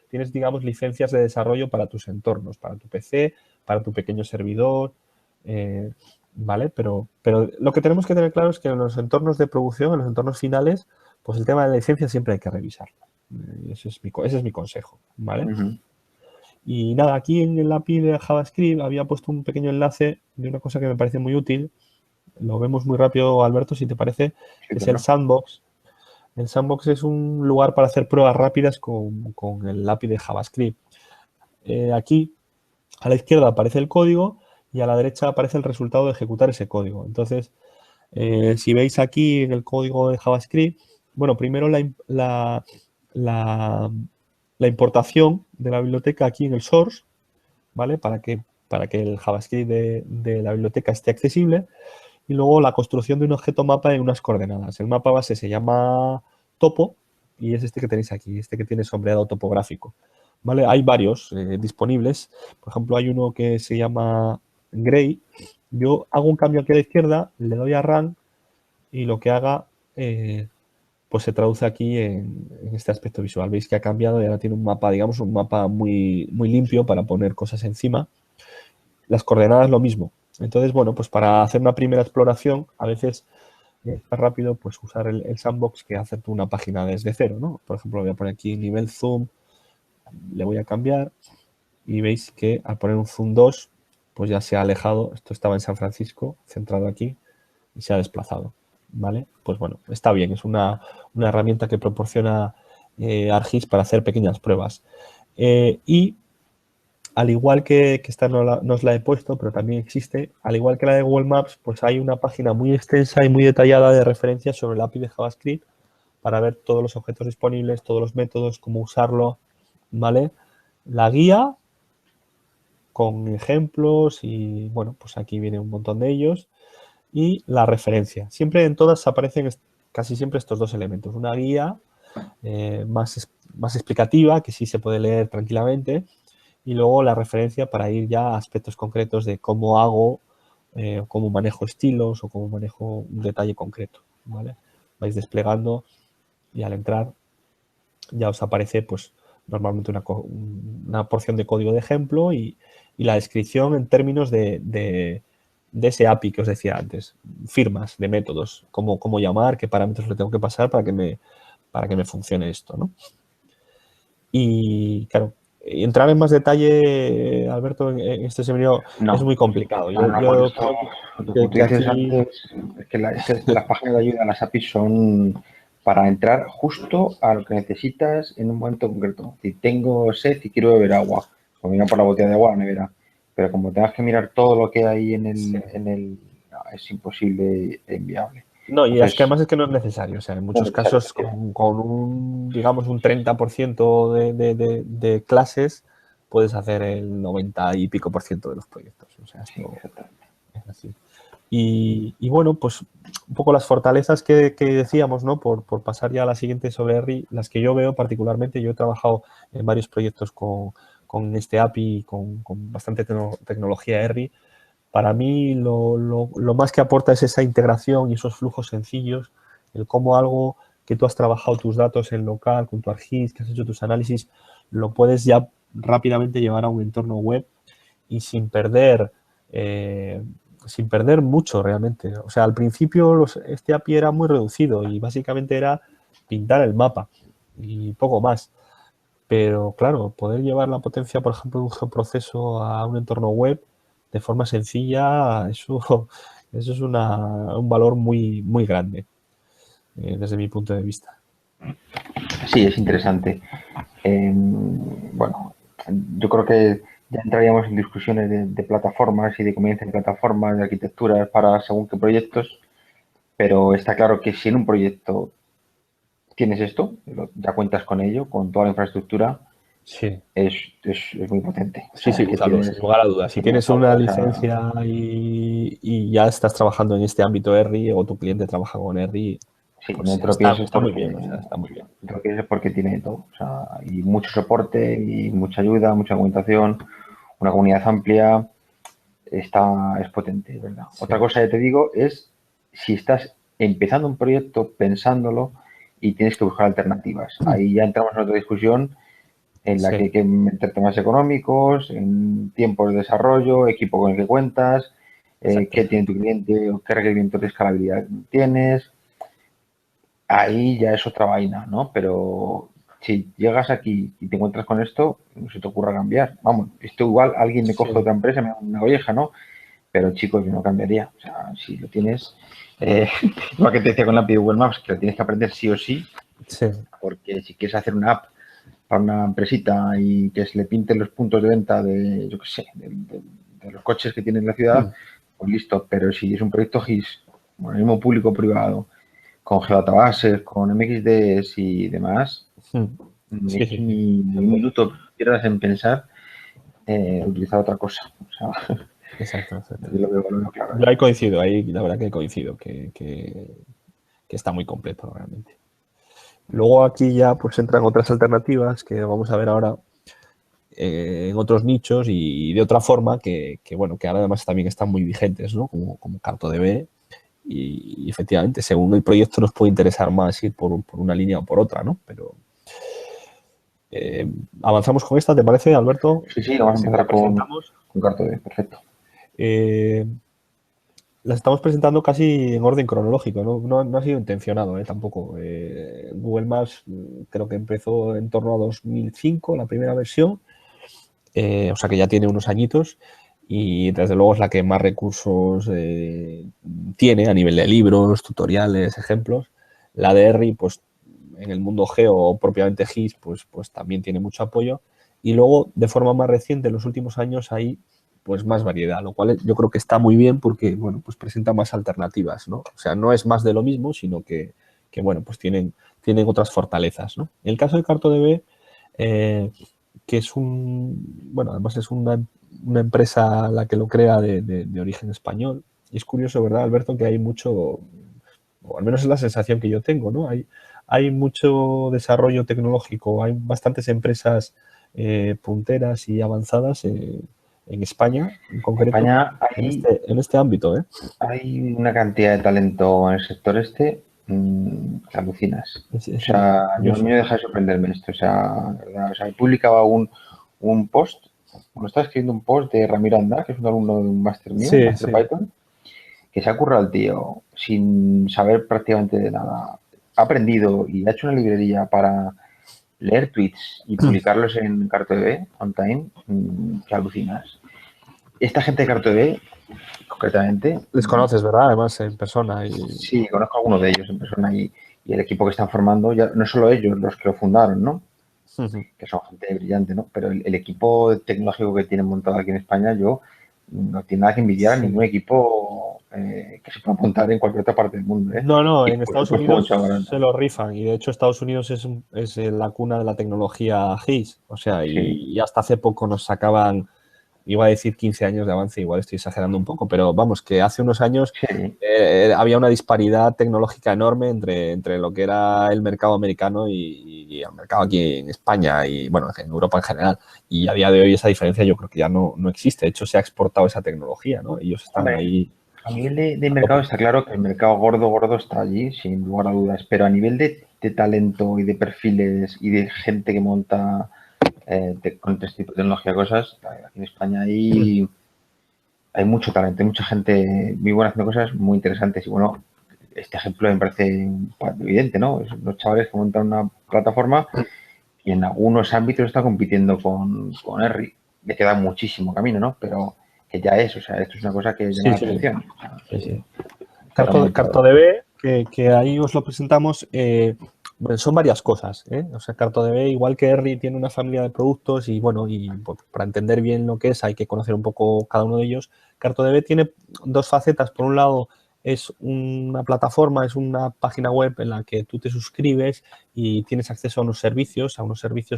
tienes, digamos, licencias de desarrollo para tus entornos, para tu PC, para tu pequeño servidor, ¿vale? Pero lo que tenemos que tener claro es que en los entornos de producción, en los entornos finales, pues el tema de la licencia siempre hay que revisarlo. Ese es mi consejo, ¿vale? Y nada, aquí en el API de JavaScript había puesto un pequeño enlace de una cosa que me parece muy útil. Lo vemos muy rápido, Alberto, si te parece, Sí, que es el claro. Sandbox. El Sandbox es un lugar para hacer pruebas rápidas con el API de JavaScript. Aquí, a la izquierda aparece el código y a la derecha aparece el resultado de ejecutar ese código. Entonces, si veis aquí en el código de JavaScript, bueno, primero la, la importación de la biblioteca aquí en el source, ¿vale? Para que el JavaScript de la biblioteca esté accesible. Y luego la construcción de un objeto mapa en unas coordenadas. El mapa base se llama topo y es este que tenéis aquí, este que tiene sombreado topográfico. ¿Vale? Hay varios disponibles. Por ejemplo, hay uno que se llama Gray. Yo hago un cambio aquí a la izquierda, le doy a Run y lo que haga pues se traduce aquí en este aspecto visual. Veis que ha cambiado y ahora tiene un mapa, digamos, un mapa muy limpio para poner cosas encima. Las coordenadas lo mismo. Entonces, bueno, pues para hacer una primera exploración, a veces es más rápido pues usar el sandbox que hacer una página desde cero, ¿no? Por ejemplo, voy a poner aquí nivel zoom, le voy a cambiar y veis que al poner un zoom 2, pues ya se ha alejado. Esto estaba en San Francisco, centrado aquí, y se ha desplazado, ¿vale? Pues bueno, está bien, es una herramienta que proporciona ArcGIS para hacer pequeñas pruebas. Y al igual que esta no os la he puesto, pero también existe, al igual que la de Google Maps, pues hay una página muy extensa y muy detallada de referencias sobre el API de JavaScript para ver todos los objetos disponibles, todos los métodos, cómo usarlo, ¿vale? La guía con ejemplos y, bueno, pues aquí viene un montón de ellos. y la referencia. Siempre en todas aparecen casi siempre estos dos elementos. Una guía más explicativa, que sí se puede leer tranquilamente, y luego la referencia para ir ya a aspectos concretos de cómo hago, cómo manejo estilos o cómo manejo un detalle concreto, ¿vale? Vais desplegando y al entrar ya os aparece pues normalmente una porción de código de ejemplo y la descripción en términos de ese API que os decía antes, firmas de métodos, cómo llamar, qué parámetros le tengo que pasar para que me funcione esto, ¿no? Y claro, entrar en más detalle, Alberto, en este seminario es No, muy complicado. no, no, porque Yo esto, creo como tú que dices aquí... antes, es que las páginas de ayuda, las APIs son para entrar justo a lo que necesitas en un momento concreto. Si tengo sed y quiero beber agua, pues mira por la botella de agua a la nevera. Pero como tengas que mirar todo lo que hay no, es imposible e inviable. No, y es que Entonces, además es que no es necesario. O sea, en no muchos es necesario. casos con un, digamos, un 30% de clases puedes hacer el 90 y pico por ciento de los proyectos. O sea, Sí, esto exactamente. es así. Y bueno, pues un poco las fortalezas que decíamos, ¿no? Por pasar ya a la siguiente sobre R, las que yo veo particularmente, yo he trabajado en varios proyectos con este API, con bastante tecnología R. Para mí lo más que aporta es esa integración y esos flujos sencillos, el cómo algo que tú has trabajado tus datos en local, con tu ArcGIS, que has hecho tus análisis, lo puedes ya rápidamente llevar a un entorno web y sin perder mucho realmente. O sea, al principio este API era muy reducido y básicamente era pintar el mapa y poco más. Pero claro, poder llevar la potencia, por ejemplo, de un geoproceso a un entorno web de forma sencilla, eso es un valor muy, muy grande desde mi punto de vista. Sí, es interesante. Bueno, yo creo que ya entraríamos en discusiones de plataformas y de conveniencia en plataformas, de arquitecturas para según qué proyectos, pero está claro que si en un proyecto tienes esto, ya cuentas con ello, con toda la infraestructura, Sí, es muy potente. O sí, sea, sí, es que úsalo, sin tienes, lugar a dudas. Si tienes tienes todo. una O sea, licencia y ya estás trabajando en este ámbito R o tu cliente trabaja con R, sí, pues no te lo pienses está muy porque bien, o sea, está muy bien. no te lo pienses porque tiene todo. O sea, y mucho soporte y mucha ayuda, mucha documentación, una comunidad amplia. Es potente, ¿verdad? Sí. Otra cosa que te digo es si estás empezando un proyecto pensándolo y tienes que buscar alternativas. Ahí ya entramos en otra discusión en la que Sí, hay que meter temas económicos, en tiempos de desarrollo, equipo con el que cuentas, exacto. qué tiene tu cliente o qué requerimientos de escalabilidad tienes. Ahí ya es otra vaina, ¿no? Pero si llegas aquí y te encuentras con esto, no se te ocurra cambiar. Vamos, esto igual alguien me coge Sí, otra empresa, me da una colleja, ¿no? Pero chicos, yo no cambiaría. O sea, si lo tienes, lo que te decía con la API de Google Maps, que lo tienes que aprender sí o sí, sí, porque si quieres hacer una app para una empresita y que se le pinten los puntos de venta de, yo qué sé, de los coches que tiene en la ciudad, pues listo. Pero si es un proyecto GIS, con el mismo público privado, con geodatabases, con MXDs y demás, sí, es sí, que sí. ni un minuto pierdas en pensar utilizar otra cosa. O sea, Exacto, exacto. yo lo veo claro. Yo ahí coincido, ahí la verdad que coincido, que está muy completo realmente. Luego aquí ya pues entran otras alternativas que vamos a ver ahora en otros nichos y de otra forma bueno, que ahora además también están muy vigentes, ¿no? Como CartoDB y efectivamente, según el proyecto nos puede interesar más ir por una línea o por otra, ¿no? Pero avanzamos con esta, ¿te parece, Alberto? Sí, sí, vamos a La empezar presentamos. con CartoD, perfecto. Eh, las estamos presentando casi en orden cronológico, ¿no? No ha sido intencionado, tampoco. Google Maps creo que empezó en torno a 2005, la primera versión, o sea que ya tiene unos añitos y desde luego es la que más recursos tiene a nivel de libros, tutoriales, ejemplos. La de R, pues en el mundo geo o propiamente GIS, pues también tiene mucho apoyo. Y luego, de forma más reciente, en los últimos años hay pues más variedad, lo cual yo creo que está muy bien porque, bueno, pues presenta más alternativas, ¿no? O sea, no es más de lo mismo, sino que bueno, pues tienen otras fortalezas, ¿no? En el caso de CartoDB, que es bueno, además es una empresa la que lo crea de origen español, Y es curioso, ¿verdad, Alberto? Que hay mucho, o al menos es la sensación que yo tengo, ¿no? Hay mucho desarrollo tecnológico, hay bastantes empresas punteras y avanzadas en España, en En concreto, España en este ámbito, ¿eh? hay una cantidad de talento en el sector que alucinas. O Es sea, yo curioso. no deja de sorprenderme esto. O sea, ¿verdad? O sea, publicaba un post, bueno, estaba escribiendo un post de Ramiro Anda, que es un alumno de un máster mío, un Sí, máster sí. Python, que se ha currado el tío sin saber prácticamente de nada. Ha aprendido y ha hecho una librería para leer tweets y publicarlos en CartoDB on time, que alucinas. Esta gente de CartoDB, concretamente, Les conoces, ¿verdad? Además, en persona. sí, conozco a algunos de ellos en persona y el equipo que están formando, ya no solo ellos los que lo fundaron, ¿no? Que son gente brillante, ¿no? Pero el equipo tecnológico que tienen montado aquí en España, yo no tiene nada que envidiar a ningún Sí. equipo que se pueda montar en cualquier otra parte del mundo, ¿eh? No, no, Y en por Estados supuesto Unidos mucho más grande. se lo rifan y de hecho Estados Unidos es la cuna de la tecnología GIS, o sea, Sí, y hasta hace poco nos sacaban, iba a decir 15 años de avance, igual estoy exagerando un poco, pero vamos, que hace unos años sí. había una disparidad tecnológica enorme entre lo que era el mercado americano y el mercado aquí en España y, bueno, en Europa en general. Y a día de hoy esa diferencia yo creo que ya no existe. De hecho, se ha exportado esa tecnología, ¿no? Ellos están Hombre, ahí a nivel de a mercado tope. está claro que el mercado gordo está allí, sin lugar a dudas, pero a nivel de talento y de perfiles y de gente que monta con este tipo de tecnología cosas, aquí en España hay mucho talento, hay mucha gente muy buena haciendo cosas muy interesantes y bueno, este ejemplo me parece evidente, ¿no? Los chavales que montan una plataforma y en algunos ámbitos está compitiendo con Henry. Le queda muchísimo camino, ¿no? Pero que ya es, o sea, esto es una cosa que llama Sí, la sí, atención. O sea, sí, sí. que lo han montado. CartoDB, que ahí os lo presentamos, bueno, son varias cosas, ¿eh? O sea, CartoDB, igual que Erri, tiene una familia de productos y bueno, y pues, para entender bien lo que es hay que conocer un poco cada uno de ellos. CartoDB tiene dos facetas. Por un lado, es una plataforma, es una página web en la que tú te suscribes y tienes acceso a unos servicios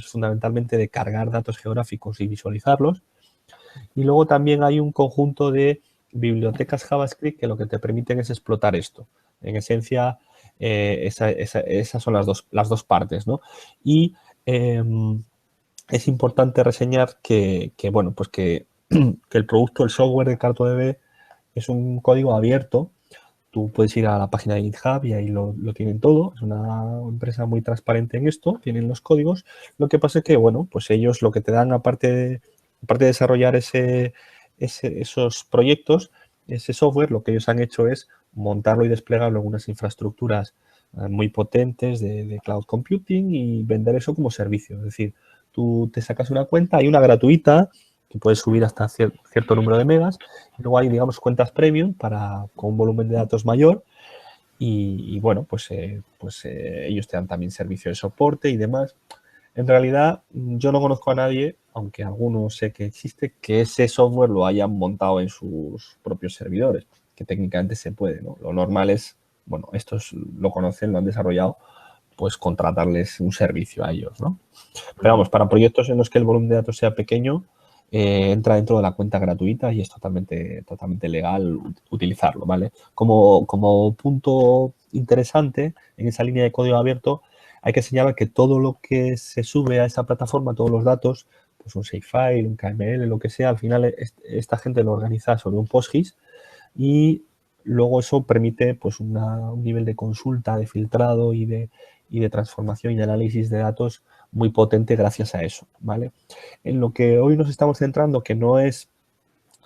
fundamentalmente de cargar datos geográficos y visualizarlos. Y luego también hay un conjunto de bibliotecas JavaScript que lo que te permiten es explotar esto. En esencia, esas son las dos partes, ¿no? Y es importante reseñar bueno, pues que el producto, el software de CartoDB es un código abierto. Tú puedes ir a la página de GitHub y ahí lo tienen todo. Es una empresa muy transparente en esto, tienen los códigos. Lo que pasa es que, bueno, pues ellos lo que te dan, aparte de desarrollar esos proyectos, ese software, lo que ellos han hecho es montarlo y desplegarlo en unas infraestructuras muy potentes de cloud computing y vender eso como servicio. Es decir, tú te sacas una cuenta, hay una gratuita que puedes subir hasta cierto número de megas. Luego hay, digamos, cuentas premium con un volumen de datos mayor y bueno, ellos te dan también servicio de soporte y demás. En realidad, yo no conozco a nadie, aunque algunos sé que existe, que ese software lo hayan montado en sus propios servidores, que técnicamente se puede, ¿no? Lo normal es, bueno, estos lo conocen, lo han desarrollado, pues contratarles un servicio a ellos, ¿no? Pero vamos, para proyectos en los que el volumen de datos sea pequeño, entra dentro de la cuenta gratuita y es totalmente legal utilizarlo, ¿vale? Como punto interesante en esa línea de código abierto, hay que señalar que todo lo que se sube a esa plataforma, todos los datos, pues un shapefile, un KML, lo que sea, al final esta gente lo organiza sobre un PostGIS y luego eso permite pues un nivel de consulta, de filtrado y de transformación y de análisis de datos muy potente gracias a eso, ¿vale? En lo que hoy nos estamos centrando, que no es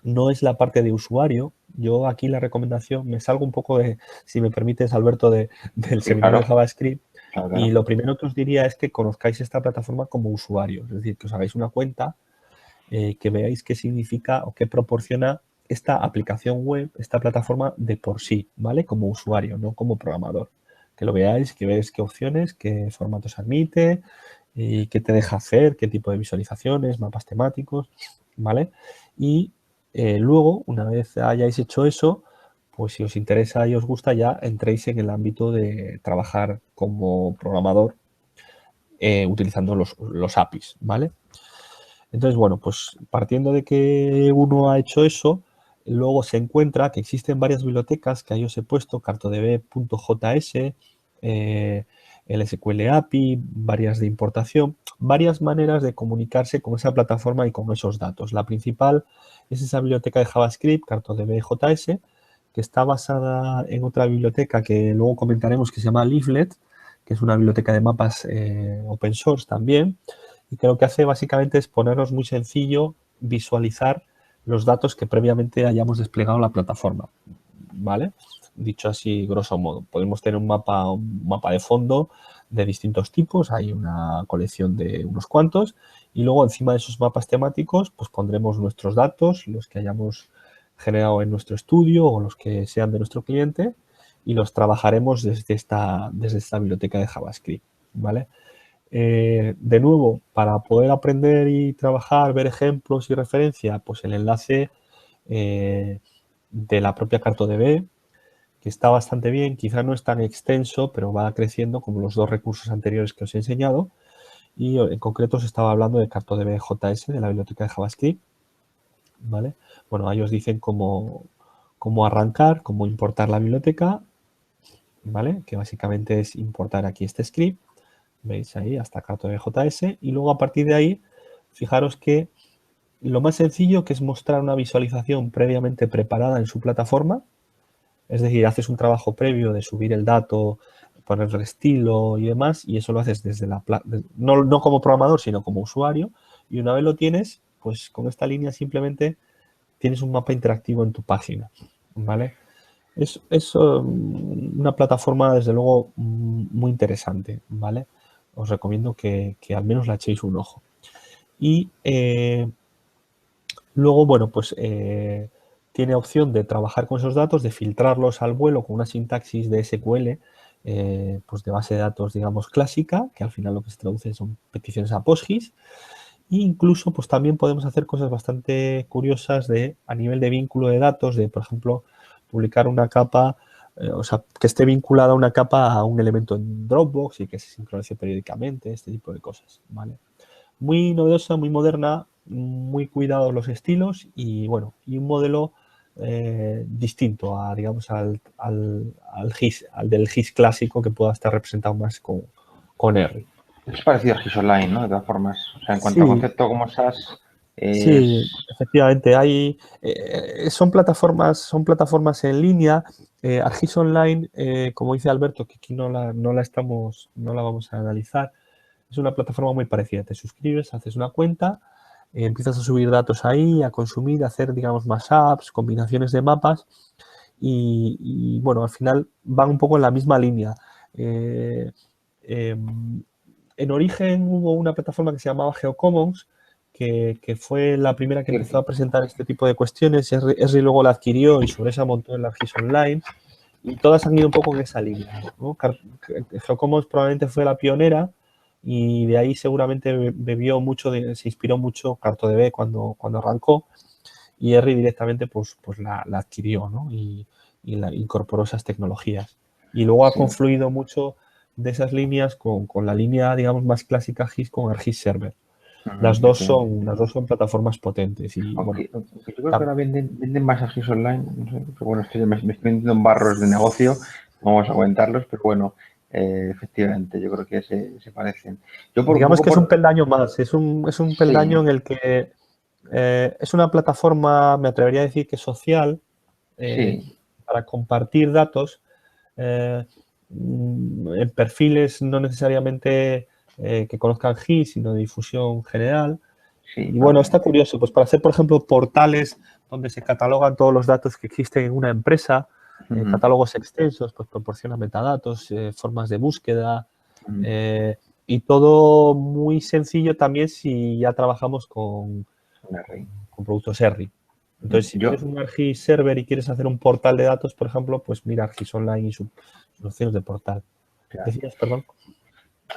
la parte de usuario, yo aquí la recomendación, me salgo un poco de, si me permites, Alberto, del Sí, seminario de claro, JavaScript, claro, y claro. lo primero que os diría es que conozcáis esta plataforma como usuario, es decir, que os hagáis una cuenta, que veáis qué significa o qué proporciona esta aplicación web, esta plataforma de por sí, ¿vale? Como usuario, no como programador. Que lo veáis, que veáis qué opciones, qué formatos admite, y qué te deja hacer, qué tipo de visualizaciones, mapas temáticos, ¿vale? Y luego, una vez hayáis hecho eso, pues si os interesa y os gusta, ya entréis en el ámbito de trabajar como programador utilizando los APIs, ¿vale? Entonces, bueno, pues partiendo de que uno ha hecho eso, luego se encuentra que existen varias bibliotecas que ahí os he puesto, cartodb.js, el SQL API, varias de importación, varias maneras de comunicarse con esa plataforma y con esos datos. La principal es esa biblioteca de JavaScript, cartodb.js, que está basada en otra biblioteca que luego comentaremos que se llama Leaflet, que es una biblioteca de mapas open source también, y que lo que hace básicamente es ponernos muy sencillo visualizar los datos que previamente hayamos desplegado en la plataforma, ¿vale? Dicho así, grosso modo, podemos tener un mapa de fondo de distintos tipos, hay una colección de unos cuantos, y luego encima de esos mapas temáticos pues pondremos nuestros datos, los que hayamos generado en nuestro estudio o los que sean de nuestro cliente, y los trabajaremos desde esta biblioteca de JavaScript, ¿vale? De nuevo, para poder aprender y trabajar, ver ejemplos y referencia, pues el enlace de la propia CartoDB, que está bastante bien, quizá no es tan extenso, pero va creciendo como los dos recursos anteriores que os he enseñado. Y en concreto os estaba hablando de CartoDB.js, de la biblioteca de JavaScript, ¿vale? Bueno, ahí os dicen cómo arrancar, cómo importar la biblioteca, ¿vale? Que básicamente es importar aquí este script, veis ahí hasta CartoDB.js, y luego a partir de ahí, fijaros que lo más sencillo que es mostrar una visualización previamente preparada en su plataforma, es decir, haces un trabajo previo de subir el dato, ponerle estilo y demás, y eso lo haces desde no como programador, sino como usuario, y una vez lo tienes, pues con esta línea simplemente tienes un mapa interactivo en tu página, ¿vale? Es una plataforma, desde luego, muy interesante, ¿vale? Os recomiendo que al menos la echéis un ojo. Y luego, bueno, pues tiene opción de trabajar con esos datos, de filtrarlos al vuelo con una sintaxis de SQL, pues de base de datos, digamos, clásica, que al final lo que se traduce son peticiones a PostGIS. E incluso, pues también podemos hacer cosas bastante curiosas a nivel de vínculo de datos, de, por ejemplo, publicar una capa, o sea, que esté vinculada una capa a un elemento en Dropbox y que se sincronice periódicamente, este tipo de cosas, ¿vale? Muy novedosa, muy moderna, muy cuidados los estilos y, bueno, y un modelo distinto a, digamos, al GIS, al del GIS clásico que pueda estar representado más con R. Es parecido a GIS Online, ¿no? De todas formas. O sea, en cuanto a Sí, concepto como SaaS, sí, es... efectivamente. Son plataformas en línea. ArcGIS Online, como dice Alberto, que aquí no la vamos a analizar, es una plataforma muy parecida. Te suscribes, haces una cuenta, empiezas a subir datos ahí, a consumir, a hacer, digamos, mashups, combinaciones de mapas bueno, al final van un poco en la misma línea. Eh, en origen hubo una plataforma que se llamaba GeoCommons, que fue la primera que empezó Cierto. a presentar este tipo de cuestiones. Esri luego la adquirió y sobre esa montó el ArcGIS Online. Y todas han ido un poco en esa línea, ¿no? GeoCommons probablemente fue la pionera y de ahí seguramente se inspiró mucho CartoDB cuando arrancó, y Esri directamente pues la adquirió, ¿no? Y la incorporó esas tecnologías. Y luego ha Sí. confluido mucho de esas líneas con la línea, digamos, más clásica GIS con ArcGIS Server. Las dos Efectivamente. son plataformas potentes y, bueno, Aunque yo creo que ahora venden más a GIS Online, no sé, pero bueno, esto ya me estoy metiendo en barros de negocio, no vamos a comentarlos, pero bueno, efectivamente, yo creo que se parecen. Yo por un digamos poco que es un por... peldaño más, es un peldaño Sí, en el que es una plataforma, me atrevería a decir que social, eh, sí, para compartir datos eh, en perfiles no necesariamente que conozcan GIS, sino de difusión general. sí, Y bueno, está totalmente. curioso, pues para hacer, por ejemplo, portales donde se catalogan todos los datos que existen en una empresa, Ujú, catálogos extensos, pues proporciona metadatos, formas de búsqueda, ujú. eh, y todo muy sencillo también si ya trabajamos Una rey. con productos ERRI. Ujú. Entonces, si tienes un ArcGIS server y quieres hacer un portal de datos, por ejemplo, pues mira ArcGIS Online y sus opciones de portal. Claro. Decías, perdón.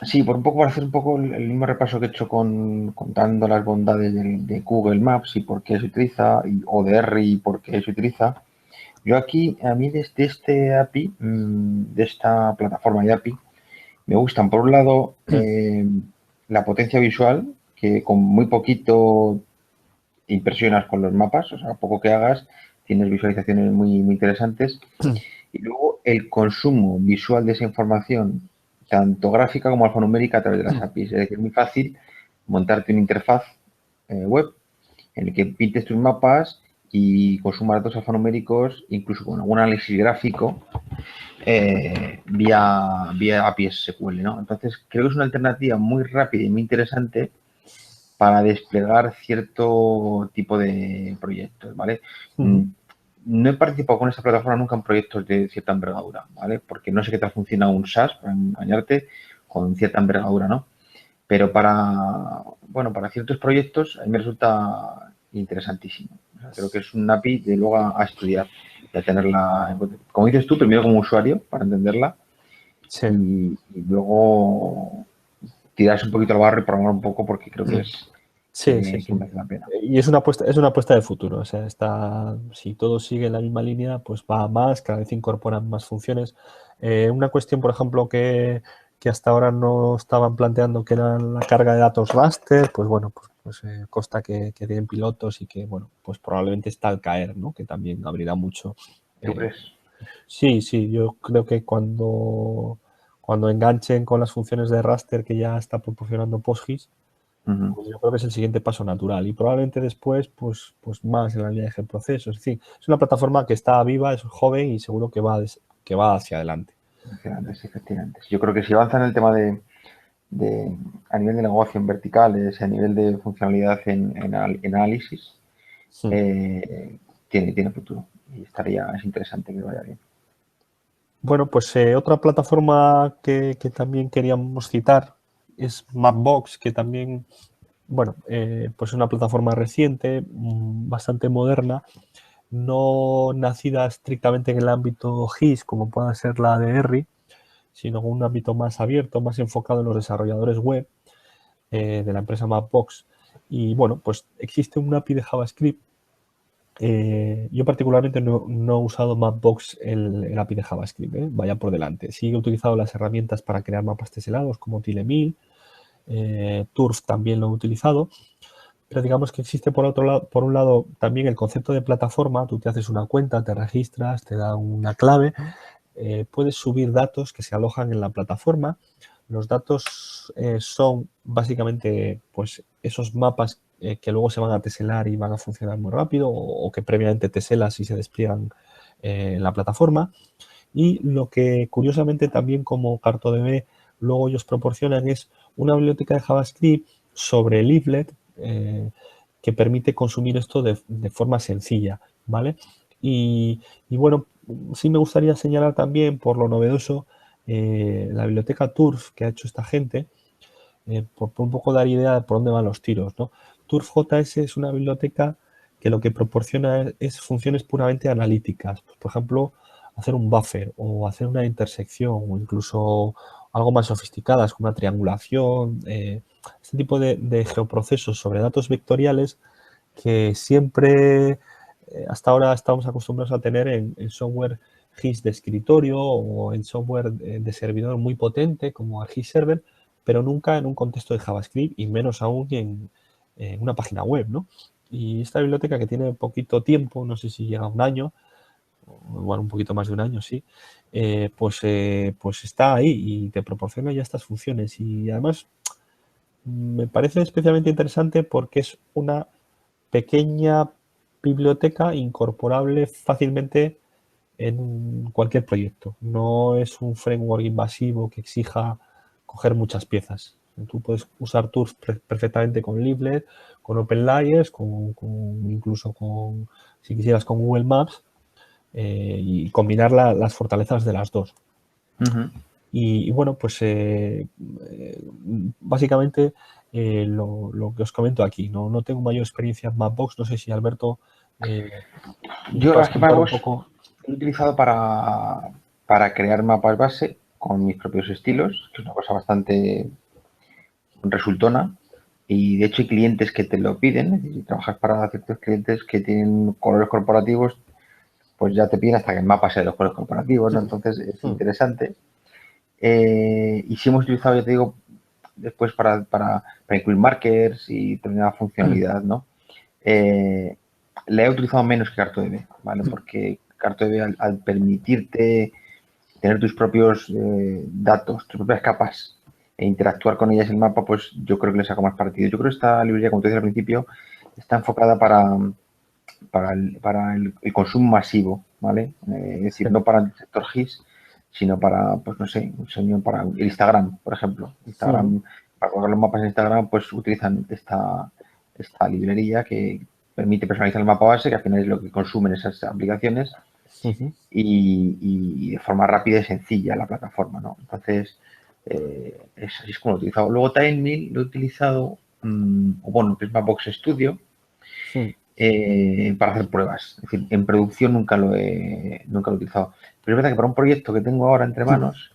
Sí, por un poco, para hacer un poco el mismo repaso que he hecho contando las bondades de Google Maps y por qué se utiliza, o de R y por qué se utiliza. Yo aquí, a mí desde este API, de esta plataforma de API, me gustan, por un lado, la potencia visual, que con muy poquito impresionas con los mapas, o sea, poco que hagas, tienes visualizaciones muy, muy interesantes. Y luego el consumo visual de esa información, tanto gráfica como alfanumérica, a través de las APIs. Es decir, es muy fácil montarte una interfaz web en el que pintes tus mapas y consumas datos alfanuméricos, incluso con algún análisis gráfico, vía APIs SQL, ¿no? Entonces, creo que es una alternativa muy rápida y muy interesante para desplegar cierto tipo de proyectos, ¿vale? No he participado con esta plataforma nunca en proyectos de cierta envergadura, ¿vale? Porque no sé qué tal funciona un SaaS, para engañarte, con cierta envergadura, ¿no? Pero para ciertos proyectos a mí me resulta interesantísimo. O sea, creo que es un API de luego a estudiar y a tenerla, como dices tú, primero como usuario para entenderla Sí. y luego tirarse un poquito al barro y programar un poco porque creo que es Sí. que merece la pena. Y es una apuesta de futuro. O sea, si todo sigue en la misma línea, pues va a más, cada vez incorporan más funciones. Una cuestión, por ejemplo, que hasta ahora no estaban planteando, que era la carga de datos raster, pues bueno, pues consta que tienen pilotos y que, bueno, pues probablemente está al caer, ¿no? Que también abrirá mucho. ¿Tú crees? Sí, yo creo que cuando enganchen con las funciones de raster que ya está proporcionando PostGIS, pues yo creo que es el siguiente paso natural y probablemente después, pues más en la línea de procesos. Es decir, es una plataforma que está viva, es joven y seguro que va hacia adelante. Efectivamente. Yo creo que si avanzan el tema a nivel de negocio en verticales, a nivel de funcionalidad en análisis, tiene futuro y es interesante que vaya bien. Bueno, pues otra plataforma que también queríamos citar es Mapbox, que también, bueno, pues es una plataforma reciente, bastante moderna, no nacida estrictamente en el ámbito GIS, como pueda ser la de ERRI, sino en un ámbito más abierto, más enfocado en los desarrolladores web de la empresa Mapbox. Y bueno, pues existe un API de JavaScript. Yo particularmente no he usado Mapbox el API de JavaScript, vaya por delante. Sí he utilizado las herramientas para crear mapas teselados como Tile1000, Turf también lo he utilizado, pero digamos que existe por un lado también el concepto de plataforma. Tú te haces una cuenta, te registras, te da una clave, puedes subir datos que se alojan en la plataforma. Los datos son básicamente pues esos mapas que luego se van a teselar y van a funcionar muy rápido o que previamente teselas y se despliegan en la plataforma. Y lo que curiosamente también como CartoDB luego ellos proporcionan es una biblioteca de JavaScript sobre Leaflet que permite consumir esto de forma sencilla, ¿vale? Y bueno, sí me gustaría señalar también por lo novedoso la biblioteca Turf que ha hecho esta gente, por un poco dar idea de por dónde van los tiros, ¿no? TurfJS es una biblioteca que lo que proporciona es funciones puramente analíticas. Pues, por ejemplo, hacer un buffer o hacer una intersección o incluso algo más sofisticadas como una triangulación, este tipo de geoprocesos sobre datos vectoriales que siempre hasta ahora estamos acostumbrados a tener en software GIS de escritorio o en software de servidor muy potente como GIS Server, pero nunca en un contexto de JavaScript y menos aún en una página web, ¿no? Y esta biblioteca que tiene poquito tiempo, no sé si llega a un año, o igual un poquito más de un año, sí, pues está ahí y te proporciona ya estas funciones. Y además me parece especialmente interesante porque es una pequeña biblioteca incorporable fácilmente en cualquier proyecto. No es un framework invasivo que exija coger muchas piezas. Tú puedes usar Tools perfectamente con Leaflet, con OpenLayers, incluso si quisieras, con Google Maps y combinar las fortalezas de las dos. Y bueno, pues básicamente lo que os comento aquí. No tengo mayor experiencia en Mapbox. No sé si Alberto Yo puedas las que contar un Mapbox poco. he utilizado para crear mapas base con mis propios estilos, que es una cosa bastante resultona. Y de hecho hay clientes que te lo piden. Si trabajas para ciertos clientes que tienen colores corporativos, pues ya te piden hasta que el mapa sea de los colores corporativos, ¿no? Entonces es interesante. Y sí hemos utilizado, ya te digo, después para incluir markers y determinada funcionalidad, ¿no? la he utilizado menos que CartoDB, ¿vale? Porque CartoDB al permitirte tener tus propios datos, tus propias capas e interactuar con ellas en el mapa, pues yo creo que le saco más partido. Yo creo que esta librería, como te decía al principio, está enfocada para el consumo masivo, ¿vale? Es decir, no para el sector GIS, sino para, pues no sé, para el Instagram, por ejemplo. Instagram, para colgar los mapas en Instagram, pues utilizan esta librería que permite personalizar el mapa base, que al final es lo que consumen esas aplicaciones, y de forma rápida y sencilla la plataforma, ¿no? Entonces, así es como lo he utilizado. Luego Timemill lo he utilizado, o bueno, que es Mapbox Studio, para hacer pruebas. Es decir, en producción nunca lo he utilizado. Pero es verdad que para un proyecto que tengo ahora entre manos,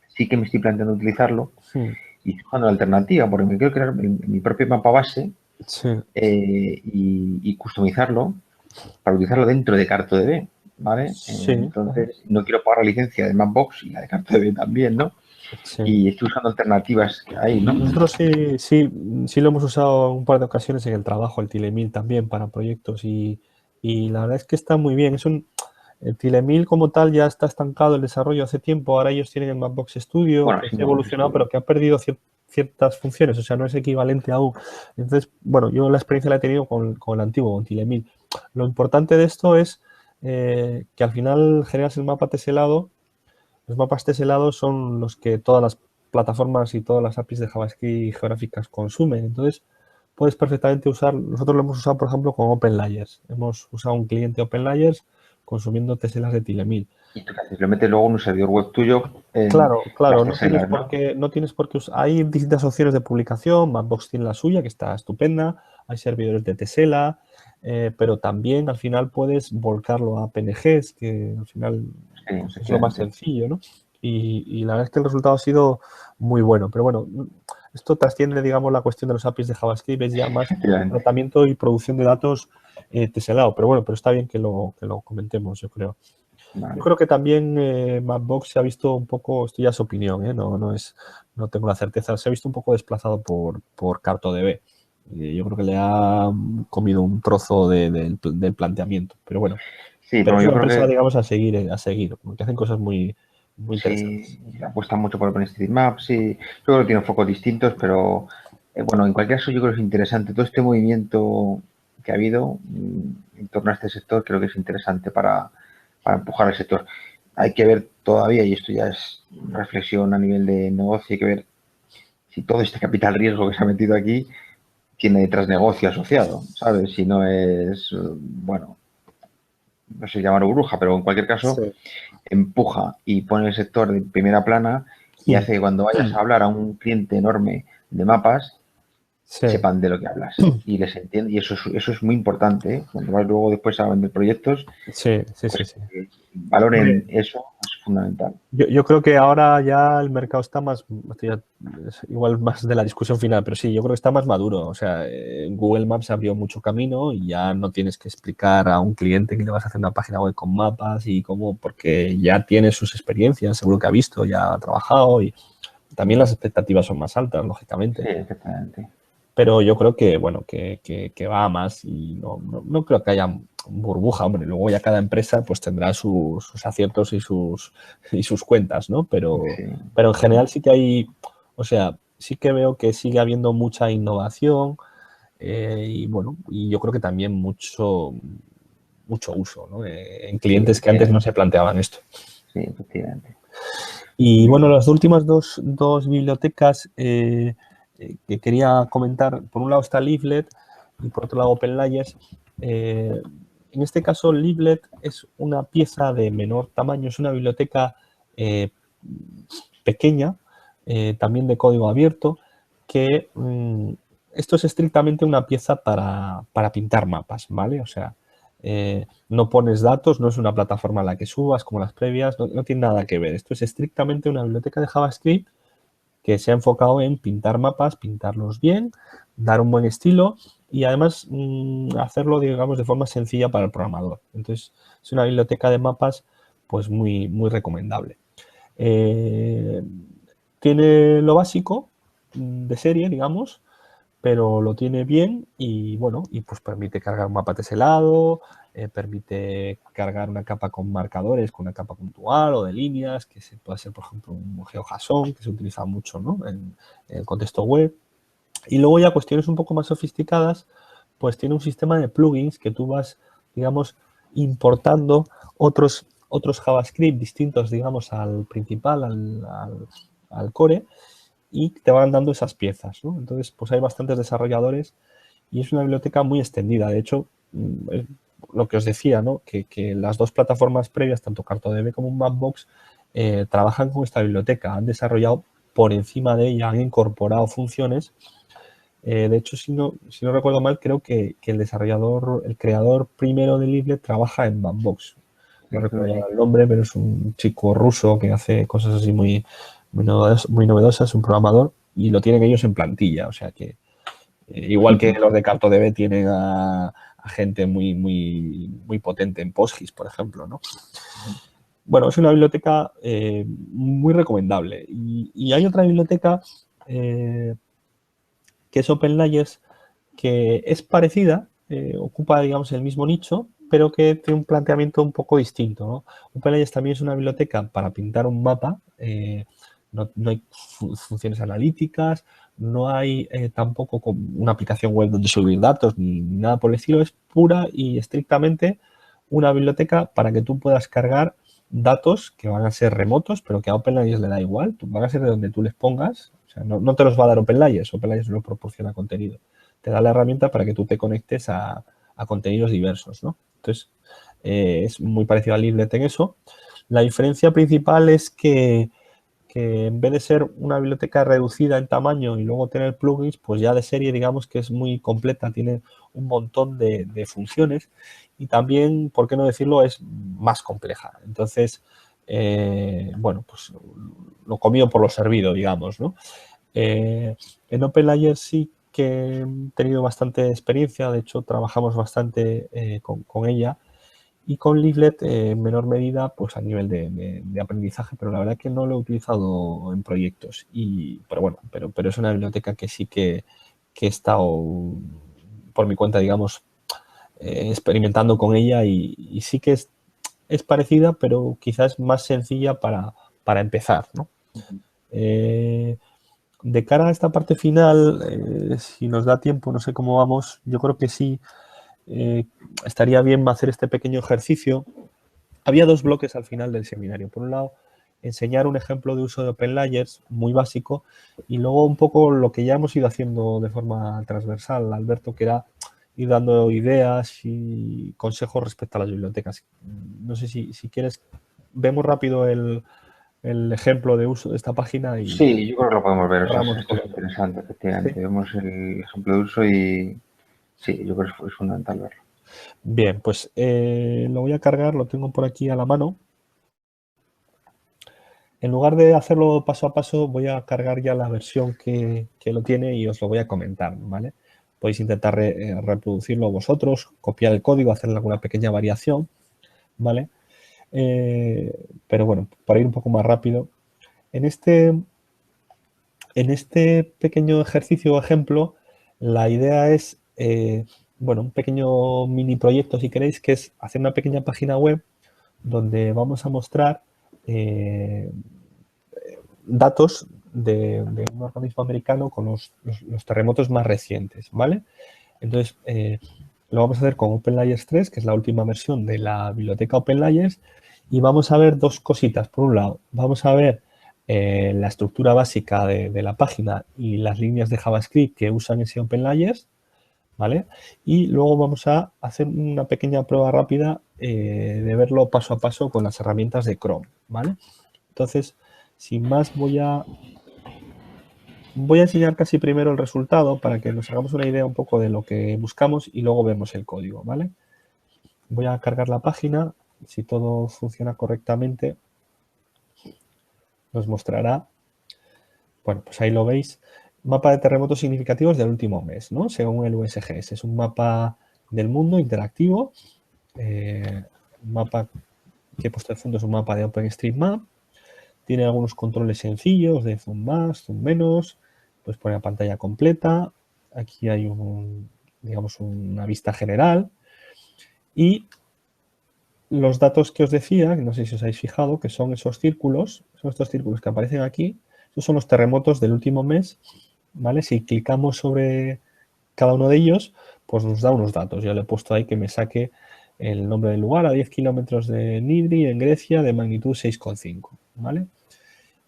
sí que me estoy planteando utilizarlo y estoy buscando la alternativa, porque me quiero crear mi propio mapa base y customizarlo para utilizarlo dentro de CartoDB, ¿vale? Entonces, no quiero pagar la licencia de Mapbox y la de CartoDB también, ¿no? Y estoy usando alternativas que hay, ¿no? Nosotros sí lo hemos usado un par de ocasiones en el trabajo, el Tilemill también para proyectos y la verdad es que está muy bien. El Tilemill como tal ya está estancado el desarrollo hace tiempo, ahora ellos tienen el Mapbox Studio, Bueno, que sí, se ha evolucionado, pero que ha perdido ciertas funciones, o sea, no es equivalente aún. Entonces, bueno, yo la experiencia la he tenido con el antiguo, con Tilemill. Lo importante de esto es que al final generas el mapa teselado. Los mapas teselados son los que todas las plataformas y todas las APIs de JavaScript geográficas consumen. Entonces, puedes perfectamente usar, nosotros lo hemos usado, por ejemplo, con OpenLayers. Hemos usado un cliente OpenLayers consumiendo teselas de Tilemill. ¿Y tú qué haces? Lo metes luego en un servidor web tuyo. Claro, Las no teselas, tienes por qué usar. Hay distintas opciones de publicación, Mapbox tiene la suya, que está estupenda, hay servidores de tesela, pero también al final puedes volcarlo a PNGs, que al final pues, es lo más sencillo, ¿no? Y la verdad es que el resultado ha sido muy bueno. Pero bueno, esto trasciende, digamos, la cuestión de los APIs de JavaScript, es ya más tratamiento y producción de datos teselado. Pero bueno, pero está bien que lo comentemos, yo creo. Vale. Yo creo que también Mapbox se ha visto un poco, esto ya es opinión, no tengo la certeza, se ha visto un poco desplazado por CartoDB. Yo creo que le ha comido un trozo del planteamiento, pero bueno. Sí, pero es yo una creo empresa, que, digamos, a seguir, porque hacen cosas muy interesantes. Sí, apuestan mucho por OpenStreetMap, sí. Yo creo que tienen focos distintos, pero bueno, en cualquier caso yo creo que es interesante. Todo este movimiento que ha habido en torno a este sector creo que es interesante para empujar el sector. Hay que ver todavía, y esto ya es reflexión a nivel de negocio, hay que ver si todo este capital riesgo que se ha metido aquí tiene detrás negocio asociado, ¿sabes? Si no es, bueno, no sé llamar burbuja, pero en cualquier caso empuja y pone el sector de primera plana y hace que cuando vayas a hablar a un cliente enorme de mapas, sepan de lo que hablas y les entiende. Y eso es muy importante, ¿eh? Cuando vas luego después a vender proyectos, valoren eso, es fundamental. Yo creo que ahora ya el mercado está más, igual más de la discusión final, pero sí, yo creo que está más maduro. O sea, Google Maps abrió mucho camino y ya no tienes que explicar a un cliente que le vas a hacer una página web con mapas y cómo, porque ya tiene sus experiencias, seguro que ha visto, ya ha trabajado y también las expectativas son más altas, lógicamente. Sí, efectivamente. Pero yo creo que, bueno, que va a más y no creo que haya burbuja, hombre. Luego ya cada empresa pues tendrá sus aciertos y sus cuentas, ¿no? Pero en general sí que hay, o sea, sí que veo que sigue habiendo mucha innovación y bueno, y yo creo que también mucho uso, ¿no? En clientes que antes no se planteaban esto. Sí, efectivamente. Y bueno, las últimas dos bibliotecas que quería comentar, por un lado está Leaflet y por otro lado OpenLayers. En este caso, Leaflet es una pieza de menor tamaño, es una biblioteca pequeña, también de código abierto, que esto es estrictamente una pieza para pintar mapas, ¿vale? O sea, no pones datos, no es una plataforma a la que subas como las previas, no tiene nada que ver. Esto es estrictamente una biblioteca de JavaScript que se ha enfocado en pintar mapas, pintarlos bien, dar un buen estilo y además hacerlo, digamos, de forma sencilla para el programador. Entonces, es una biblioteca de mapas pues muy, muy recomendable. Tiene lo básico de serie, digamos, pero lo tiene bien y bueno, y pues permite cargar un mapa teselado, permite cargar una capa con marcadores, con una capa puntual o de líneas, que puede ser, por ejemplo, un GeoJSON, que se utiliza mucho, ¿no?, en el contexto web. Y luego ya cuestiones un poco más sofisticadas, pues tiene un sistema de plugins que tú vas, digamos, importando otros JavaScript distintos, digamos, al principal, al core, y te van dando esas piezas, ¿no? Entonces, pues hay bastantes desarrolladores y es una biblioteca muy extendida. De hecho, lo que os decía, ¿no?, que las dos plataformas previas, tanto CartoDB como Mapbox, trabajan con esta biblioteca. Han desarrollado por encima de ella, han incorporado funciones. De hecho, si no recuerdo mal, creo que el desarrollador, el creador primero de Leaflet trabaja en Mapbox. No recuerdo el nombre, pero es un chico ruso que hace cosas así muy novedosas, un programador, y lo tienen ellos en plantilla. O sea que, igual que los de CartoDB tienen a gente muy potente en PostGIS, por ejemplo, ¿no? Bueno, es una biblioteca muy recomendable. Y hay otra biblioteca que es OpenLayers, que es parecida, ocupa, digamos, el mismo nicho, pero que tiene un planteamiento un poco distinto, ¿no? OpenLayers también es una biblioteca para pintar un mapa, no hay funciones analíticas, no hay tampoco una aplicación web donde subir datos ni nada por el estilo, es pura y estrictamente una biblioteca para que tú puedas cargar datos que van a ser remotos, pero que a OpenLayers le da igual, van a ser de donde tú les pongas. O sea, no te los va a dar OpenLayers no proporciona contenido. Te da la herramienta para que tú te conectes a contenidos diversos, ¿no? Entonces, es muy parecido a Leaflet en eso. La diferencia principal es que en vez de ser una biblioteca reducida en tamaño y luego tener plugins, pues ya de serie, digamos que es muy completa, tiene un montón de funciones y también, por qué no decirlo, es más compleja. Entonces, bueno, pues lo comido por lo servido, digamos, ¿no? En OpenLayers sí que he tenido bastante experiencia, de hecho trabajamos bastante con ella, y con Leaflet en menor medida, pues a nivel de aprendizaje, pero la verdad que no lo he utilizado en proyectos. Pero bueno, pero es una biblioteca que sí que he estado por mi cuenta, digamos, experimentando con ella y sí que es parecida, pero quizás más sencilla para empezar, ¿no? De cara a esta parte final, si nos da tiempo, no sé cómo vamos, yo creo que sí, estaría bien hacer este pequeño ejercicio. Había dos bloques al final del seminario. Por un lado, enseñar un ejemplo de uso de OpenLayers muy básico y luego un poco lo que ya hemos ido haciendo de forma transversal, Alberto, que era ir dando ideas y consejos respecto a las bibliotecas. No sé si quieres, vemos rápido el ejemplo de uso de esta página y sí, yo creo que lo podemos ver. O sea, cerramos esto con es ello. interesante, efectivamente. ¿Sí? Vemos el ejemplo de uso y sí, yo creo que es fundamental verlo. Bien, pues lo voy a cargar, lo tengo por aquí a la mano. En lugar de hacerlo paso a paso, voy a cargar ya la versión que lo tiene y os lo voy a comentar, ¿vale? Podéis intentar reproducirlo vosotros, copiar el código, hacerle alguna pequeña variación, ¿vale? Pero bueno, para ir un poco más rápido, en este pequeño ejercicio o ejemplo, la idea es, bueno, un pequeño mini proyecto, si queréis, que es hacer una pequeña página web donde vamos a mostrar datos de un organismo americano con los terremotos más recientes, ¿vale? Entonces, lo vamos a hacer con OpenLayers 3, que es la última versión de la biblioteca OpenLayers, y vamos a ver dos cositas. Por un lado, vamos a ver la estructura básica de la página y las líneas de JavaScript que usan ese OpenLayers, ¿vale? Y luego vamos a hacer una pequeña prueba rápida de verlo paso a paso con las herramientas de Chrome, ¿vale? Entonces, sin más, voy a enseñar casi primero el resultado para que nos hagamos una idea un poco de lo que buscamos y luego vemos el código, ¿vale? Voy a cargar la página. Si todo funciona correctamente, nos mostrará, bueno, pues ahí lo veis, mapa de terremotos significativos del último mes, ¿no? Según el USGS. Es un mapa del mundo interactivo. Un mapa que he puesto de fondo es un mapa de OpenStreetMap. Tiene algunos controles sencillos de zoom más, zoom menos. Puedes poner la pantalla completa. Aquí hay digamos, una vista general. Y los datos que os decía, no sé si os habéis fijado, que son esos círculos, son estos círculos que aparecen aquí. Esos son los terremotos del último mes, ¿vale? Si clicamos sobre cada uno de ellos, pues nos da unos datos. Yo le he puesto ahí que me saque el nombre del lugar a 10 kilómetros de Nidri, en Grecia, de magnitud 6,5, ¿vale?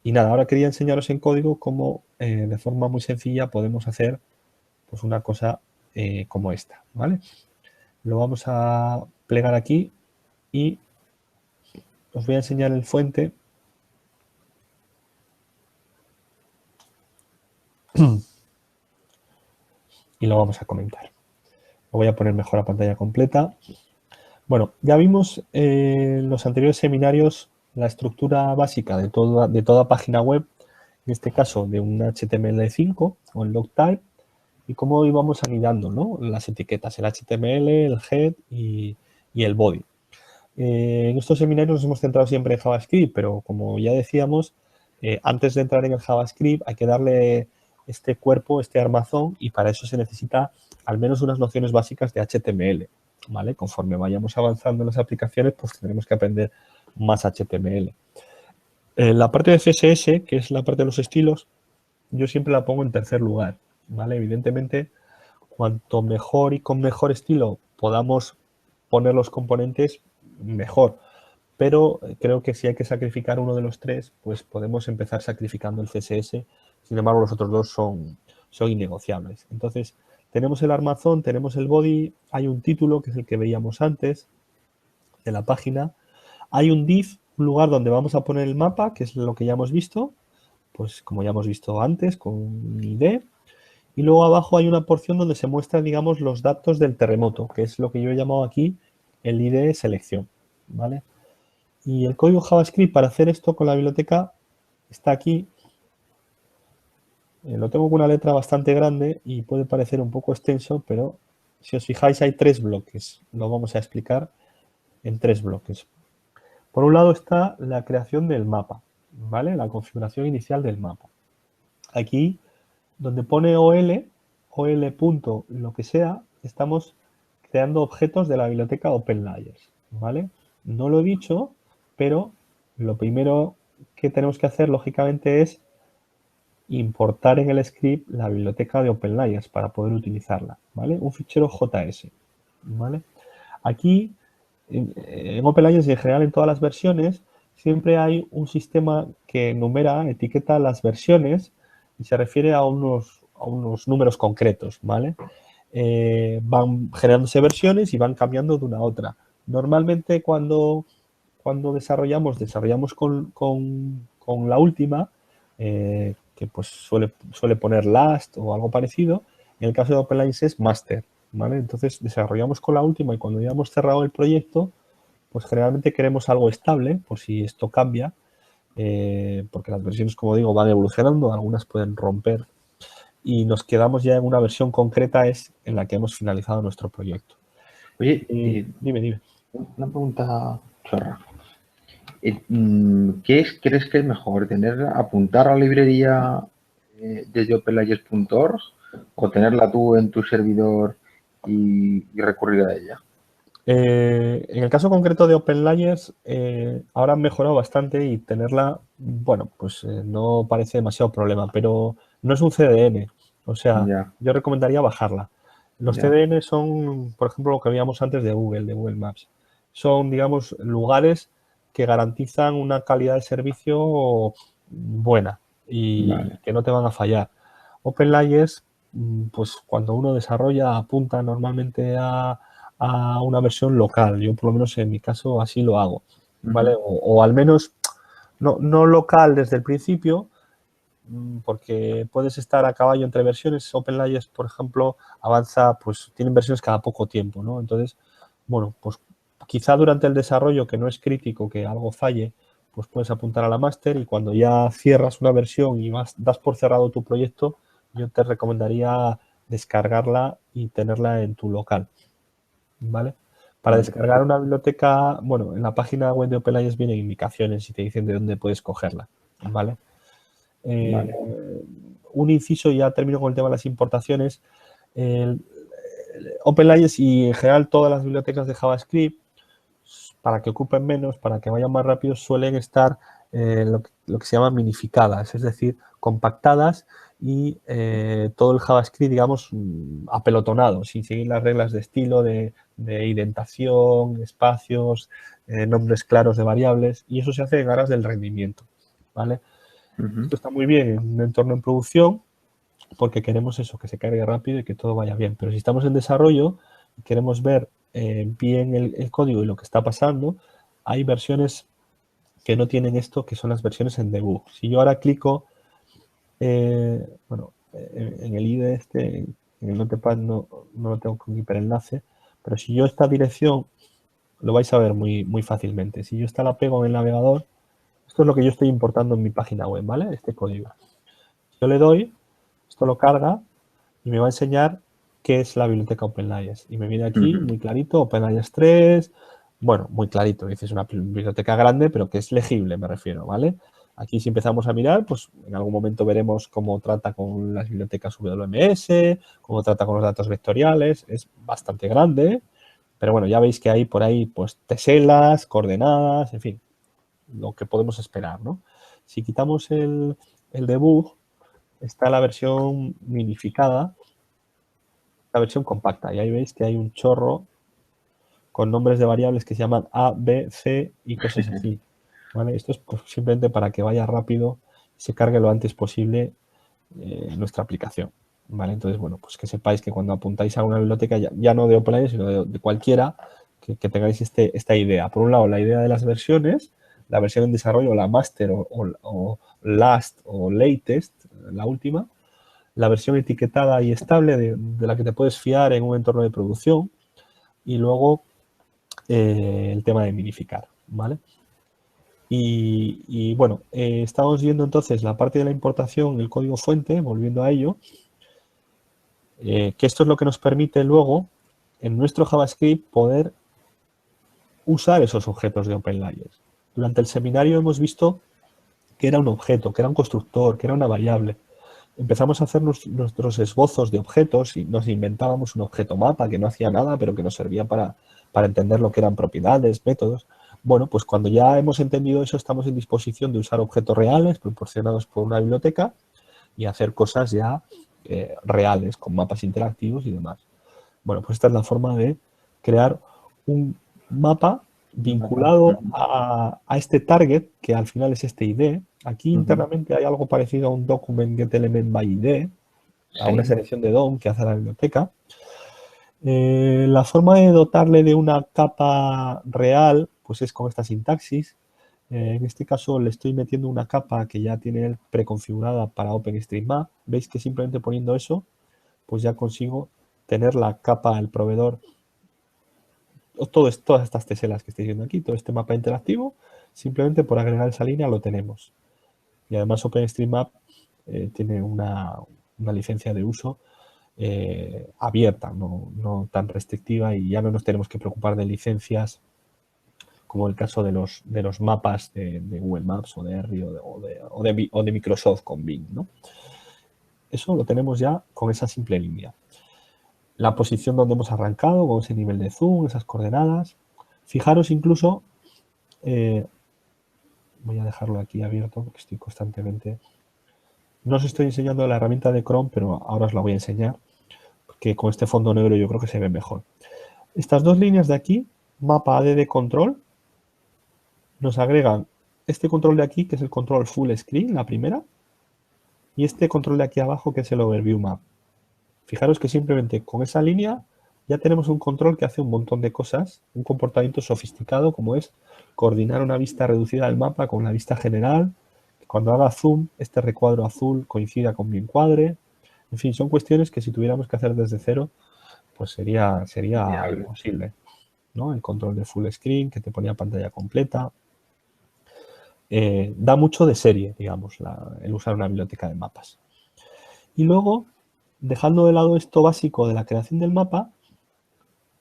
Y nada, ahora quería enseñaros en código cómo de forma muy sencilla podemos hacer pues una cosa como esta, ¿vale? Lo vamos a plegar aquí y os voy a enseñar el fuente. Y lo vamos a comentar. Lo voy a poner mejor a pantalla completa. Bueno, ya vimos en los anteriores seminarios la estructura básica de toda página web, en este caso de un HTML5 o el log type, y cómo íbamos anidando, ¿no? Las etiquetas, el HTML, el head y el body. En estos seminarios nos hemos centrado siempre en JavaScript, pero como ya decíamos, antes de entrar en el JavaScript hay que darle este cuerpo, este armazón, y para eso se necesita al menos unas nociones básicas de HTML, ¿vale? Conforme vayamos avanzando en las aplicaciones, pues tendremos que aprender más HTML. La parte de CSS, que es la parte de los estilos, yo siempre la pongo en tercer lugar, ¿vale? Evidentemente, cuanto mejor y con mejor estilo podamos poner los componentes, mejor. Pero creo que si hay que sacrificar uno de los tres, pues podemos empezar sacrificando el CSS. Sin embargo, los otros dos son innegociables. Entonces, tenemos el armazón, tenemos el body, hay un título, que es el que veíamos antes de la página. Hay un div, un lugar donde vamos a poner el mapa, que es lo que ya hemos visto, pues como ya hemos visto antes, con un ID. Y luego abajo hay una porción donde se muestran, digamos, los datos del terremoto, que es lo que yo he llamado aquí el ID selección, ¿vale? Y el código JavaScript para hacer esto con la biblioteca está aquí. Lo tengo con una letra bastante grande y puede parecer un poco extenso, pero si os fijáis hay 3 bloques. Lo vamos a explicar en 3 bloques. Por un lado está la creación del mapa, ¿vale? La configuración inicial del mapa. Aquí, donde pone OL punto lo que sea, estamos creando objetos de la biblioteca OpenLayers, ¿vale? No lo he dicho, pero lo primero que tenemos que hacer, lógicamente, es importar en el script la biblioteca de OpenLayers para poder utilizarla, ¿vale? Un fichero JS, ¿vale? Aquí, en OpenLayers y en general en todas las versiones, siempre hay un sistema que enumera, etiqueta las versiones y se refiere a unos números concretos, ¿vale? Van generándose versiones y van cambiando de una a otra. Normalmente cuando desarrollamos con la última, que pues suele poner last o algo parecido. En el caso de OpenLayers es master, ¿vale? Entonces desarrollamos con la última y cuando ya hemos cerrado el proyecto, pues generalmente queremos algo estable por si esto cambia, porque las versiones, como digo, van evolucionando, algunas pueden romper y nos quedamos ya en una versión concreta es en la que hemos finalizado nuestro proyecto. Oye, Dime. Una pregunta chorra. ¿Crees que es mejor apuntar a la librería desde openlayers.org o tenerla tú en tu servidor y recurrir a ella? En el caso concreto de OpenLayers, ahora han mejorado bastante y tenerla, bueno, pues no parece demasiado problema, pero no es un CDN. O sea, Ya. yo recomendaría bajarla. Los Ya. CDN son, por ejemplo, lo que veíamos antes de Google Maps. Son, digamos, lugares que garantizan una calidad de servicio buena y Vale. que no te van a fallar. OpenLayers, pues cuando uno desarrolla, apunta normalmente a una versión local. Yo, por lo menos en mi caso, así lo hago, ¿vale? O al menos no local desde el principio, porque puedes estar a caballo entre versiones. OpenLayers, por ejemplo, avanza, pues tienen versiones cada poco tiempo, ¿no? Entonces, bueno, pues quizá durante el desarrollo, que no es crítico que algo falle, pues puedes apuntar a la máster y cuando ya cierras una versión y das por cerrado tu proyecto, yo te recomendaría descargarla y tenerla en tu local, ¿vale? Para descargar una biblioteca, bueno, en la página web de OpenLayers vienen indicaciones y te dicen de dónde puedes cogerla, ¿vale? Un inciso, ya termino con el tema de las importaciones. OpenLayers y en general todas las bibliotecas de JavaScript, para que ocupen menos, para que vayan más rápido, suelen estar lo que se llama minificadas, es decir, compactadas y todo el JavaScript, digamos, apelotonado, sin seguir las reglas de estilo, de indentación, espacios, nombres claros de variables, y eso se hace en aras del rendimiento, ¿vale? Esto está muy bien en un entorno en producción porque queremos eso, que se cargue rápido y que todo vaya bien. Pero si estamos en desarrollo y queremos ver bien el código y lo que está pasando, hay versiones que no tienen esto, que son las versiones en debug. Si yo ahora clico, en el IDE en el Notepad no lo tengo con hiperenlace, pero si yo esta dirección, lo vais a ver muy, muy fácilmente. Si yo esta la pego en el navegador, esto es lo que yo estoy importando en mi página web, ¿vale? Este código. Yo le doy, esto lo carga y me va a enseñar qué es la biblioteca OpenLayers. Y me viene aquí muy clarito, OpenLayers 3, bueno, muy clarito, dices una biblioteca grande, pero que es legible, me refiero, ¿vale? Aquí si empezamos a mirar, pues en algún momento veremos cómo trata con las bibliotecas WMS, cómo trata con los datos vectoriales, es bastante grande, pero bueno, ya veis que hay por ahí pues teselas, coordenadas, en fin, lo que podemos esperar, ¿no? Si quitamos el debug, está la versión minificada, la versión compacta, y ahí veis que hay un chorro con nombres de variables que se llaman A, B, C y cosas así, ¿vale? Esto es pues, simplemente para que vaya rápido y se cargue lo antes posible nuestra aplicación, ¿vale? Entonces, bueno, pues que sepáis que cuando apuntáis a una biblioteca, ya no de OpenLayers, sino de cualquiera, que tengáis esta idea. Por un lado, la idea de las versiones, la versión en desarrollo, la master o last o latest, la última, la versión etiquetada y estable de la que te puedes fiar en un entorno de producción y luego el tema de minificar, ¿vale? Y bueno, estamos viendo entonces la parte de la importación, el código fuente, volviendo a ello, que esto es lo que nos permite luego en nuestro JavaScript poder usar esos objetos de OpenLayers. Durante el seminario hemos visto que era un objeto, que era un constructor, que era una variable. Empezamos a hacer nuestros esbozos de objetos y nos inventábamos un objeto mapa que no hacía nada, pero que nos servía para entender lo que eran propiedades, métodos. Bueno, pues cuando ya hemos entendido eso, estamos en disposición de usar objetos reales proporcionados por una biblioteca y hacer cosas ya reales, con mapas interactivos y demás. Bueno, pues esta es la forma de crear un mapa vinculado a este target, que al final es este ID. Aquí internamente hay algo parecido a un document get element by ID, a una selección de DOM que hace la biblioteca. La forma de dotarle de una capa real, pues es con esta sintaxis. En este caso le estoy metiendo una capa que ya tiene preconfigurada para OpenStreetMap. Veis que simplemente poniendo eso, pues ya consigo tener la capa del proveedor, todas estas teselas que estáis viendo aquí, todo este mapa interactivo, simplemente por agregar esa línea lo tenemos. Y además OpenStreetMap tiene una licencia de uso abierta, no tan restrictiva, y ya no nos tenemos que preocupar de licencias como el caso de los mapas de Google Maps o de R o de Microsoft con Bing, ¿no? Eso lo tenemos ya con esa simple línea. La posición donde hemos arrancado, con ese nivel de zoom, esas coordenadas. Fijaros incluso, voy a dejarlo aquí abierto porque estoy constantemente... No os estoy enseñando la herramienta de Chrome, pero ahora os la voy a enseñar, porque con este fondo negro yo creo que se ve mejor. Estas dos líneas de aquí, mapa ADD control, nos agregan este control de aquí, que es el control full screen, la primera, y este control de aquí abajo, que es el overview map. Fijaros que simplemente con esa línea ya tenemos un control que hace un montón de cosas, un comportamiento sofisticado como es coordinar una vista reducida del mapa con la vista general, que cuando haga zoom, este recuadro azul coincida con mi encuadre. En fin, son cuestiones que si tuviéramos que hacer desde cero, pues sería imposible, ¿no? El control de full screen, que te ponía pantalla completa. Da mucho de serie, digamos, el usar una biblioteca de mapas. Y luego, dejando de lado esto básico de la creación del mapa,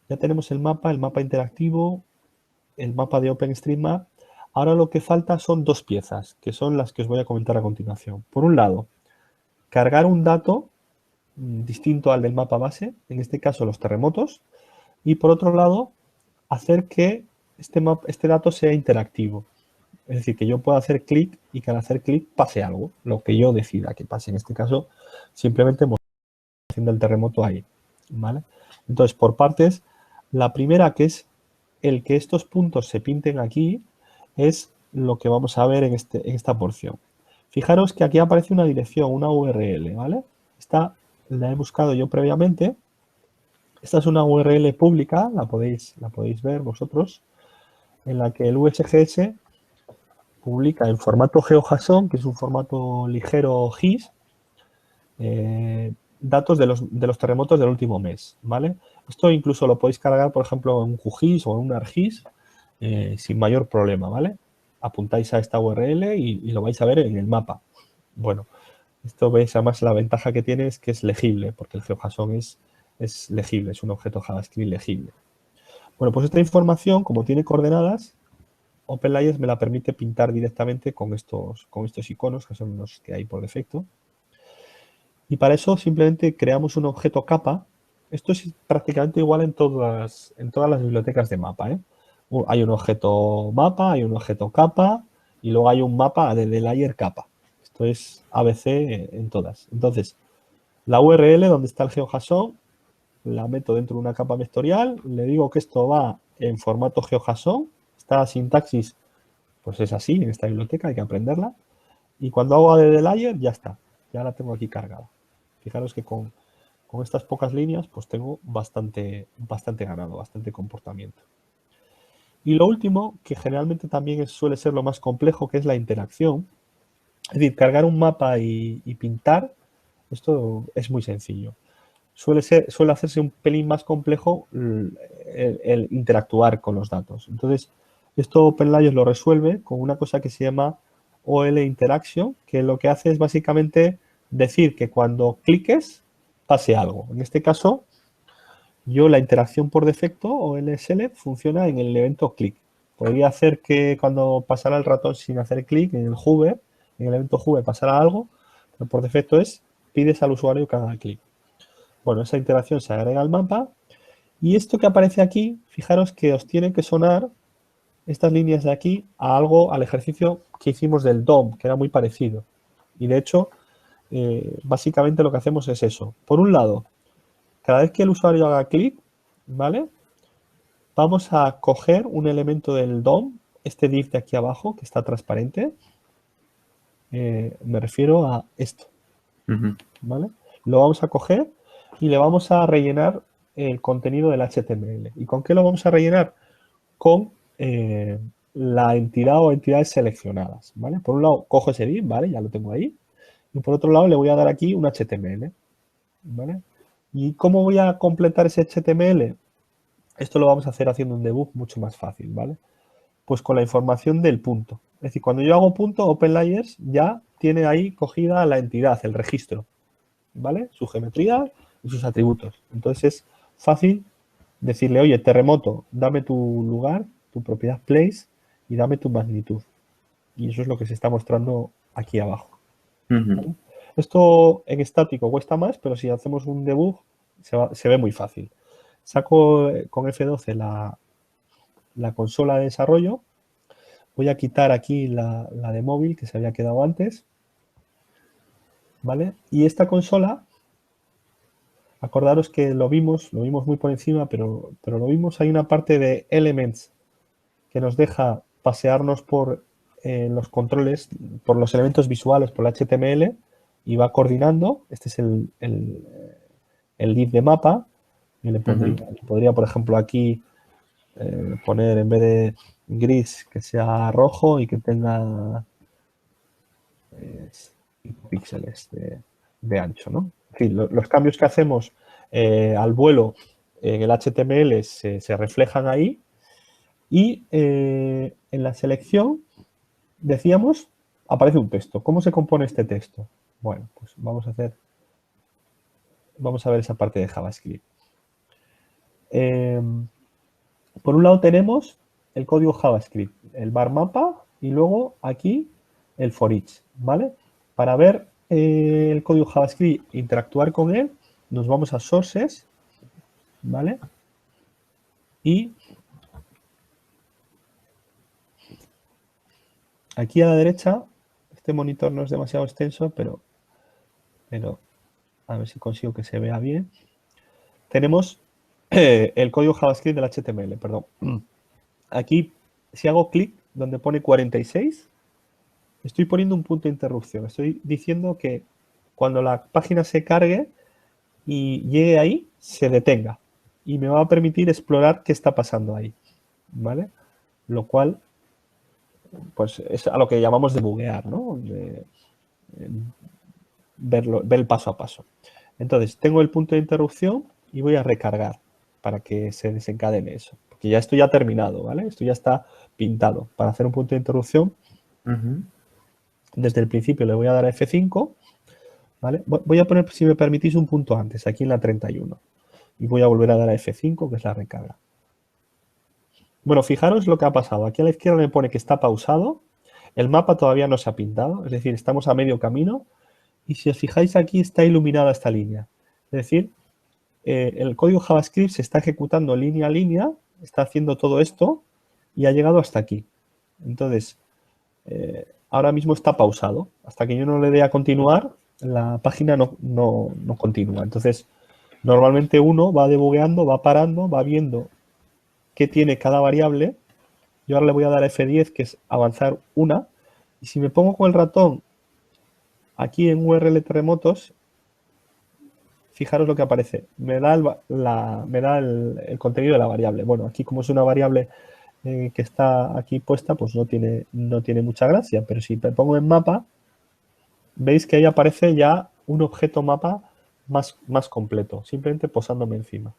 ya tenemos el mapa interactivo, el mapa de OpenStreetMap. Ahora lo que falta son dos piezas, que son las que os voy a comentar a continuación. Por un lado, cargar un dato distinto al del mapa base, en este caso los terremotos, y por otro lado, hacer que este dato sea interactivo. Es decir, que yo pueda hacer clic y que al hacer clic pase algo, lo que yo decida que pase. En este caso, simplemente haciendo el terremoto ahí, ¿vale? Entonces, por partes, la primera, que es el que estos puntos se pinten aquí, es lo que vamos a ver en esta porción. Fijaros que aquí aparece una dirección, una URL, ¿vale? Esta la he buscado yo previamente. Esta es una URL pública, la podéis ver vosotros, en la que el USGS publica en formato GeoJSON, que es un formato ligero GIS, datos de los terremotos del último mes, ¿vale? Esto incluso lo podéis cargar, por ejemplo, en un QGIS o en un ArcGIS sin mayor problema, ¿vale? Apuntáis a esta URL y lo vais a ver en el mapa. Bueno, esto veis además la ventaja que tiene es que es legible, porque el GeoJSON es legible, es un objeto JavaScript legible. Bueno, pues esta información, como tiene coordenadas, OpenLayers me la permite pintar directamente con estos iconos, que son los que hay por defecto. Y para eso simplemente creamos un objeto capa. Esto es prácticamente igual en todas las bibliotecas de mapa, ¿eh? Hay un objeto mapa, hay un objeto capa y luego hay un mapa de layer capa. Esto es ABC en todas. Entonces, la URL donde está el GeoJSON la meto dentro de una capa vectorial, le digo que esto va en formato GeoJSON. Esta sintaxis pues es así en esta biblioteca, hay que aprenderla. Y cuando hago add de layer ya está, ya la tengo aquí cargada. Fijaros que con estas pocas líneas pues tengo bastante ganado, bastante comportamiento. Y lo último, que generalmente también suele ser lo más complejo, que es la interacción. Es decir, cargar un mapa y pintar, esto es muy sencillo. Suele hacerse un pelín más complejo el interactuar con los datos. Entonces, esto OpenLayers lo resuelve con una cosa que se llama OL Interaction, que lo que hace es básicamente decir que cuando cliques pase algo. En este caso, yo la interacción por defecto, OL Select, funciona en el evento click. Podría hacer que cuando pasara el ratón sin hacer clic en el hover, en el evento hover pasara algo, pero por defecto pides al usuario que haga clic. Bueno, esa interacción se agrega al mapa y esto que aparece aquí, fijaros que os tiene que sonar estas líneas de aquí al ejercicio que hicimos del DOM, que era muy parecido. Y de hecho, básicamente lo que hacemos es eso. Por un lado, cada vez que el usuario haga clic, ¿vale? Vamos a coger un elemento del DOM, este div de aquí abajo, que está transparente. Me refiero a esto, ¿vale? Lo vamos a coger y le vamos a rellenar el contenido del HTML. ¿Y con qué lo vamos a rellenar? Con la entidad o entidades seleccionadas, ¿vale? Por un lado, cojo ese div, ¿vale? Ya lo tengo ahí. Y por otro lado, le voy a dar aquí un HTML, ¿vale? ¿Y cómo voy a completar ese HTML? Esto lo vamos a hacer haciendo un debug mucho más fácil, ¿vale? Pues con la información del punto. Es decir, cuando yo hago punto, OpenLayers ya tiene ahí cogida la entidad, el registro, ¿vale? Su geometría y sus atributos. Entonces es fácil decirle, oye, terremoto, dame tu lugar, tu propiedad place y dame tu magnitud. Y eso es lo que se está mostrando aquí abajo. ¿Vale? Esto en estático cuesta más, pero si hacemos un debug se ve muy fácil. Saco con F12 la consola de desarrollo. Voy a quitar aquí la de móvil que se había quedado antes. ¿Vale? Y esta consola, acordaros que lo vimos muy por encima, pero lo vimos, hay una parte de Elements que nos deja pasearnos por los controles, por los elementos visuales, por el HTML, y va coordinando. Este es el div de mapa. Yo le podría, por ejemplo, aquí poner en vez de gris que sea rojo y que tenga 5 píxeles de ancho, ¿no? En fin, los cambios que hacemos al vuelo en el HTML se reflejan ahí y en la selección, decíamos, aparece un texto. ¿Cómo se compone este texto? Bueno, pues vamos a ver esa parte de JavaScript. Por un lado tenemos el código JavaScript, el var mapa y luego aquí el for each, ¿vale? Para ver el código JavaScript, interactuar con él, nos vamos a Sources, ¿vale? Y aquí a la derecha, este monitor no es demasiado extenso, pero a ver si consigo que se vea bien. Tenemos el código JavaScript del HTML, perdón. Aquí, si hago clic donde pone 46, estoy poniendo un punto de interrupción. Estoy diciendo que cuando la página se cargue y llegue ahí, se detenga. Y me va a permitir explorar qué está pasando ahí, ¿vale? Lo cual, pues, es a lo que llamamos debuguear, ¿no? Ver el paso a paso. Entonces, tengo el punto de interrupción y voy a recargar para que se desencadene eso. Porque ya esto ya ha terminado, ¿vale? Esto ya está pintado. Para hacer un punto de interrupción, desde el principio le voy a dar a F5, ¿vale? Voy a poner, si me permitís, un punto antes, aquí en la 31. Y voy a volver a dar a F5, que es la recarga. Bueno, fijaros lo que ha pasado. Aquí a la izquierda me pone que está pausado. El mapa todavía no se ha pintado, es decir, estamos a medio camino. Y si os fijáis aquí está iluminada esta línea. Es decir, el código JavaScript se está ejecutando línea a línea, está haciendo todo esto y ha llegado hasta aquí. Entonces, ahora mismo está pausado. Hasta que yo no le dé a continuar, la página no continúa. Entonces, normalmente uno va debugueando, va parando, va viendo qué tiene cada variable. Yo ahora le voy a dar a F10, que es avanzar una. Y si me pongo con el ratón aquí en URL terremotos, fijaros lo que aparece. Me da el contenido de la variable. Bueno, aquí como es una variable que está aquí puesta, pues no tiene mucha gracia. Pero si me pongo en mapa, veis que ahí aparece ya un objeto mapa más completo, simplemente posándome encima.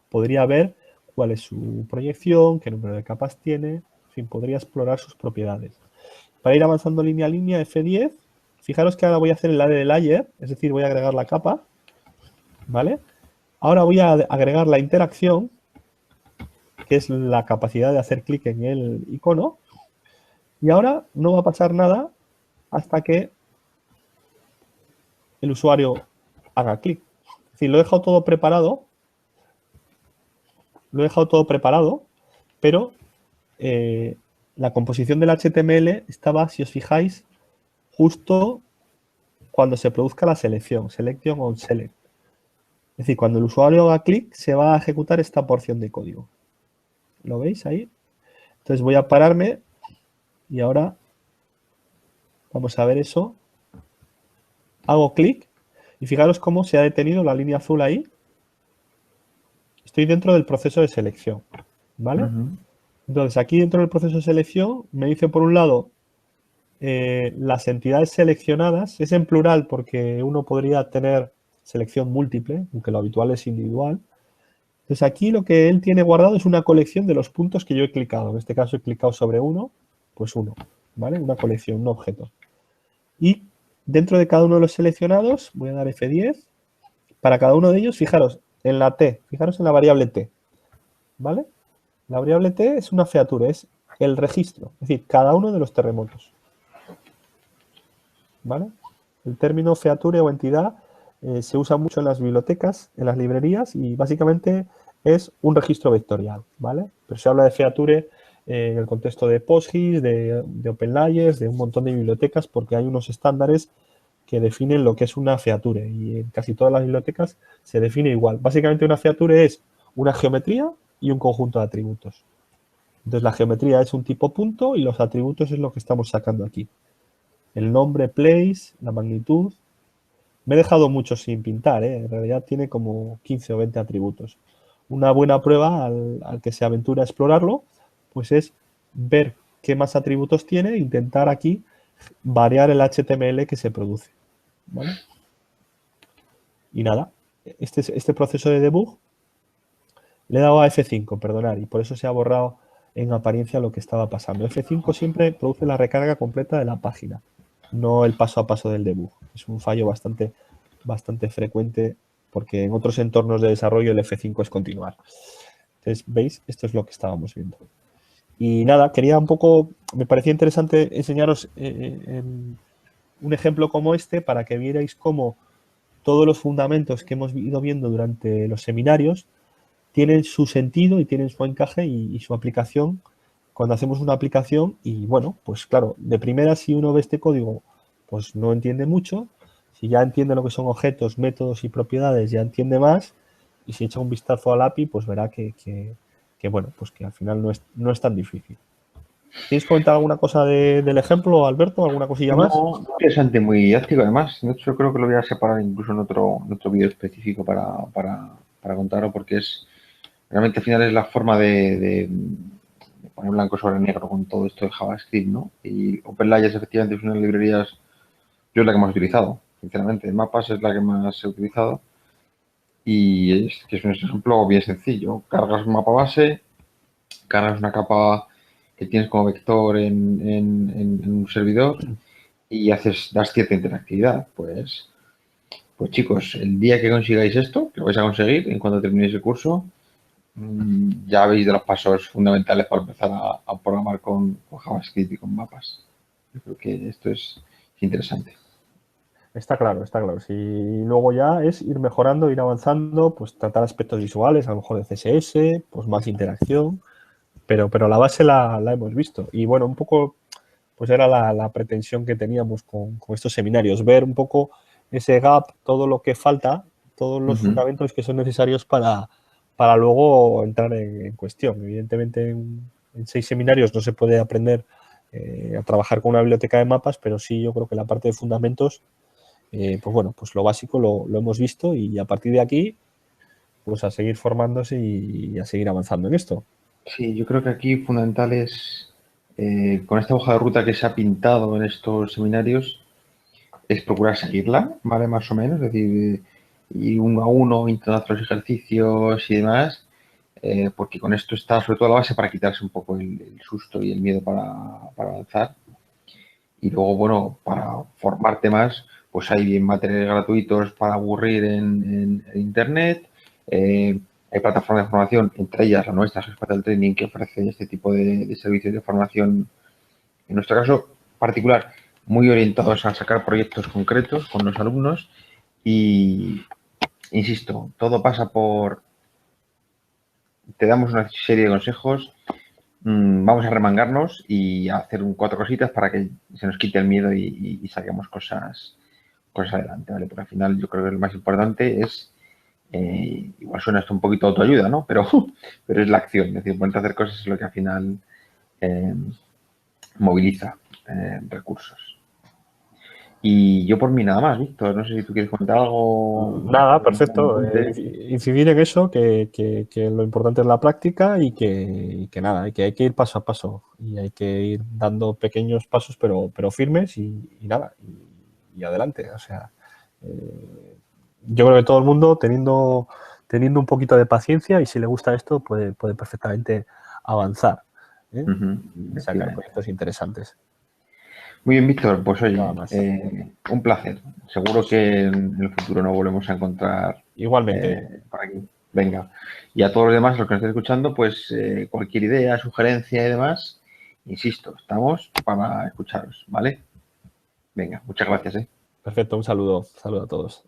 Podría ver cuál es su proyección, qué número de capas tiene, en fin, podría explorar sus propiedades. Para ir avanzando línea a línea, F10, fijaros que ahora voy a hacer el área de layer, es decir, voy a agregar la capa, ¿vale? Ahora voy a agregar la interacción, que es la capacidad de hacer clic en el icono, y ahora no va a pasar nada hasta que el usuario haga clic. Es decir, lo he dejado todo preparado, pero la composición del HTML estaba, si os fijáis, justo cuando se produzca la selección, selection on select. Es decir, cuando el usuario haga clic, se va a ejecutar esta porción de código. ¿Lo veis ahí? Entonces voy a pararme y ahora vamos a ver eso. Hago clic y fijaros cómo se ha detenido la línea azul ahí. Estoy dentro del proceso de selección, ¿vale? Entonces, aquí dentro del proceso de selección me dice, por un lado, las entidades seleccionadas. Es en plural porque uno podría tener selección múltiple, aunque lo habitual es individual. Entonces, aquí lo que él tiene guardado es una colección de los puntos que yo he clicado. En este caso he clicado sobre uno, pues uno, ¿vale? Una colección, un objeto. Y dentro de cada uno de los seleccionados, voy a dar F10. Para cada uno de ellos, fijaros en la T, fijaros en la variable T, ¿vale? La variable T es una feature, es el registro, es decir, cada uno de los terremotos, ¿vale? El término feature o entidad se usa mucho en las bibliotecas, en las librerías, y básicamente es un registro vectorial, ¿vale? Pero se habla de feature en el contexto de PostGIS, de OpenLayers, de un montón de bibliotecas, porque hay unos estándares que definen lo que es una feature, y en casi todas las bibliotecas se define igual. Básicamente una feature es una geometría y un conjunto de atributos. Entonces la geometría es un tipo punto y los atributos es lo que estamos sacando aquí. El nombre, place, la magnitud. Me he dejado muchos sin pintar, en realidad tiene como 15 o 20 atributos. Una buena prueba al que se aventura a explorarlo, pues es ver qué más atributos tiene e intentar aquí variar el HTML que se produce, ¿vale? Y nada, este proceso de debug le he dado a F5, perdonar, y por eso se ha borrado en apariencia lo que estaba pasando. F5 siempre produce la recarga completa de la página, no el paso a paso del debug. Es un fallo bastante frecuente porque en otros entornos de desarrollo el F5 es continuar. Entonces, ¿veis? Esto es lo que estábamos viendo. Y nada, quería un poco, me parecía interesante enseñaros un ejemplo como este para que vierais cómo todos los fundamentos que hemos ido viendo durante los seminarios tienen su sentido y tienen su encaje y su aplicación cuando hacemos una aplicación. Y bueno, pues claro, de primera, si uno ve este código, pues no entiende mucho. Si ya entiende lo que son objetos, métodos y propiedades, ya entiende más. Y si echa un vistazo al API, pues verá que bueno, pues que al final no es tan difícil. ¿Quieres comentar alguna cosa del ejemplo, Alberto? ¿Alguna cosilla más? No, interesante, muy didáctico además. De hecho, creo que lo voy a separar incluso en otro vídeo específico para contarlo, porque es realmente al final es la forma de poner blanco sobre negro con todo esto de JavaScript, ¿no? Y OpenLayers efectivamente es una de las librerías, yo es la que más he utilizado, sinceramente. Mapas es la que más he utilizado y es que es un ejemplo bien sencillo. Cargas un mapa base, cargas una capa que tienes como vector en un servidor y das cierta interactividad. Pues chicos, el día que consigáis esto, que lo vais a conseguir en cuanto terminéis el curso, ya veis de los pasos fundamentales para empezar a programar con JavaScript y con mapas. Yo creo que esto es interesante. Está claro, está claro. Si luego ya es ir mejorando, ir avanzando, pues tratar aspectos visuales, a lo mejor de CSS, pues más interacción, pero la base la hemos visto. Y bueno, un poco, pues era la pretensión que teníamos con estos seminarios, ver un poco ese gap, todo lo que falta, todos los fundamentos que son necesarios para luego entrar en cuestión. Evidentemente, en 6 seminarios no se puede aprender a trabajar con una biblioteca de mapas, pero sí yo creo que la parte de fundamentos, pues bueno, pues lo básico lo hemos visto y a partir de aquí, pues a seguir formándose y a seguir avanzando en esto. Sí, yo creo que aquí fundamental es, con esta hoja de ruta que se ha pintado en estos seminarios, es procurar seguirla, ¿vale? Más o menos, es decir, ir uno a uno, intentando hacer los ejercicios y demás, porque con esto está sobre todo la base para quitarse un poco el susto y el miedo para avanzar. Y luego, bueno, para formarte más, pues hay bien materiales gratuitos para aburrir en Internet. Hay plataformas de formación, entre ellas la nuestra, Espacial Training, que ofrece este tipo de servicios de formación, en nuestro caso particular, muy orientados a sacar proyectos concretos con los alumnos. Y, insisto, todo pasa por, te damos una serie de consejos, vamos a remangarnos y a hacer 4 cositas para que se nos quite el miedo y saquemos cosas adelante, ¿vale? Porque al final yo creo que lo más importante es, igual suena esto un poquito autoayuda, ¿no? Pero es la acción, es decir, ponerte a hacer cosas es lo que al final eh, moviliza recursos. Y yo por mí nada más, Víctor, no sé si tú quieres comentar algo. Nada, perfecto. Incidir en eso, que lo importante es la práctica y que nada, que hay que ir paso a paso y hay que ir dando pequeños pasos pero firmes y nada, y adelante. O sea, yo creo que todo el mundo teniendo un poquito de paciencia y si le gusta esto puede perfectamente avanzar, ¿eh? Y sacar proyectos interesantes. Muy bien, Víctor, pues Nada oye, más. un placer. Seguro que en el futuro nos volvemos a encontrar Igualmente. por aquí. Venga. Y a todos los demás, los que nos estén escuchando, pues cualquier idea, sugerencia y demás, insisto, estamos para escucharos, ¿vale? Venga, muchas gracias, ¿eh? Perfecto, un saludo a todos.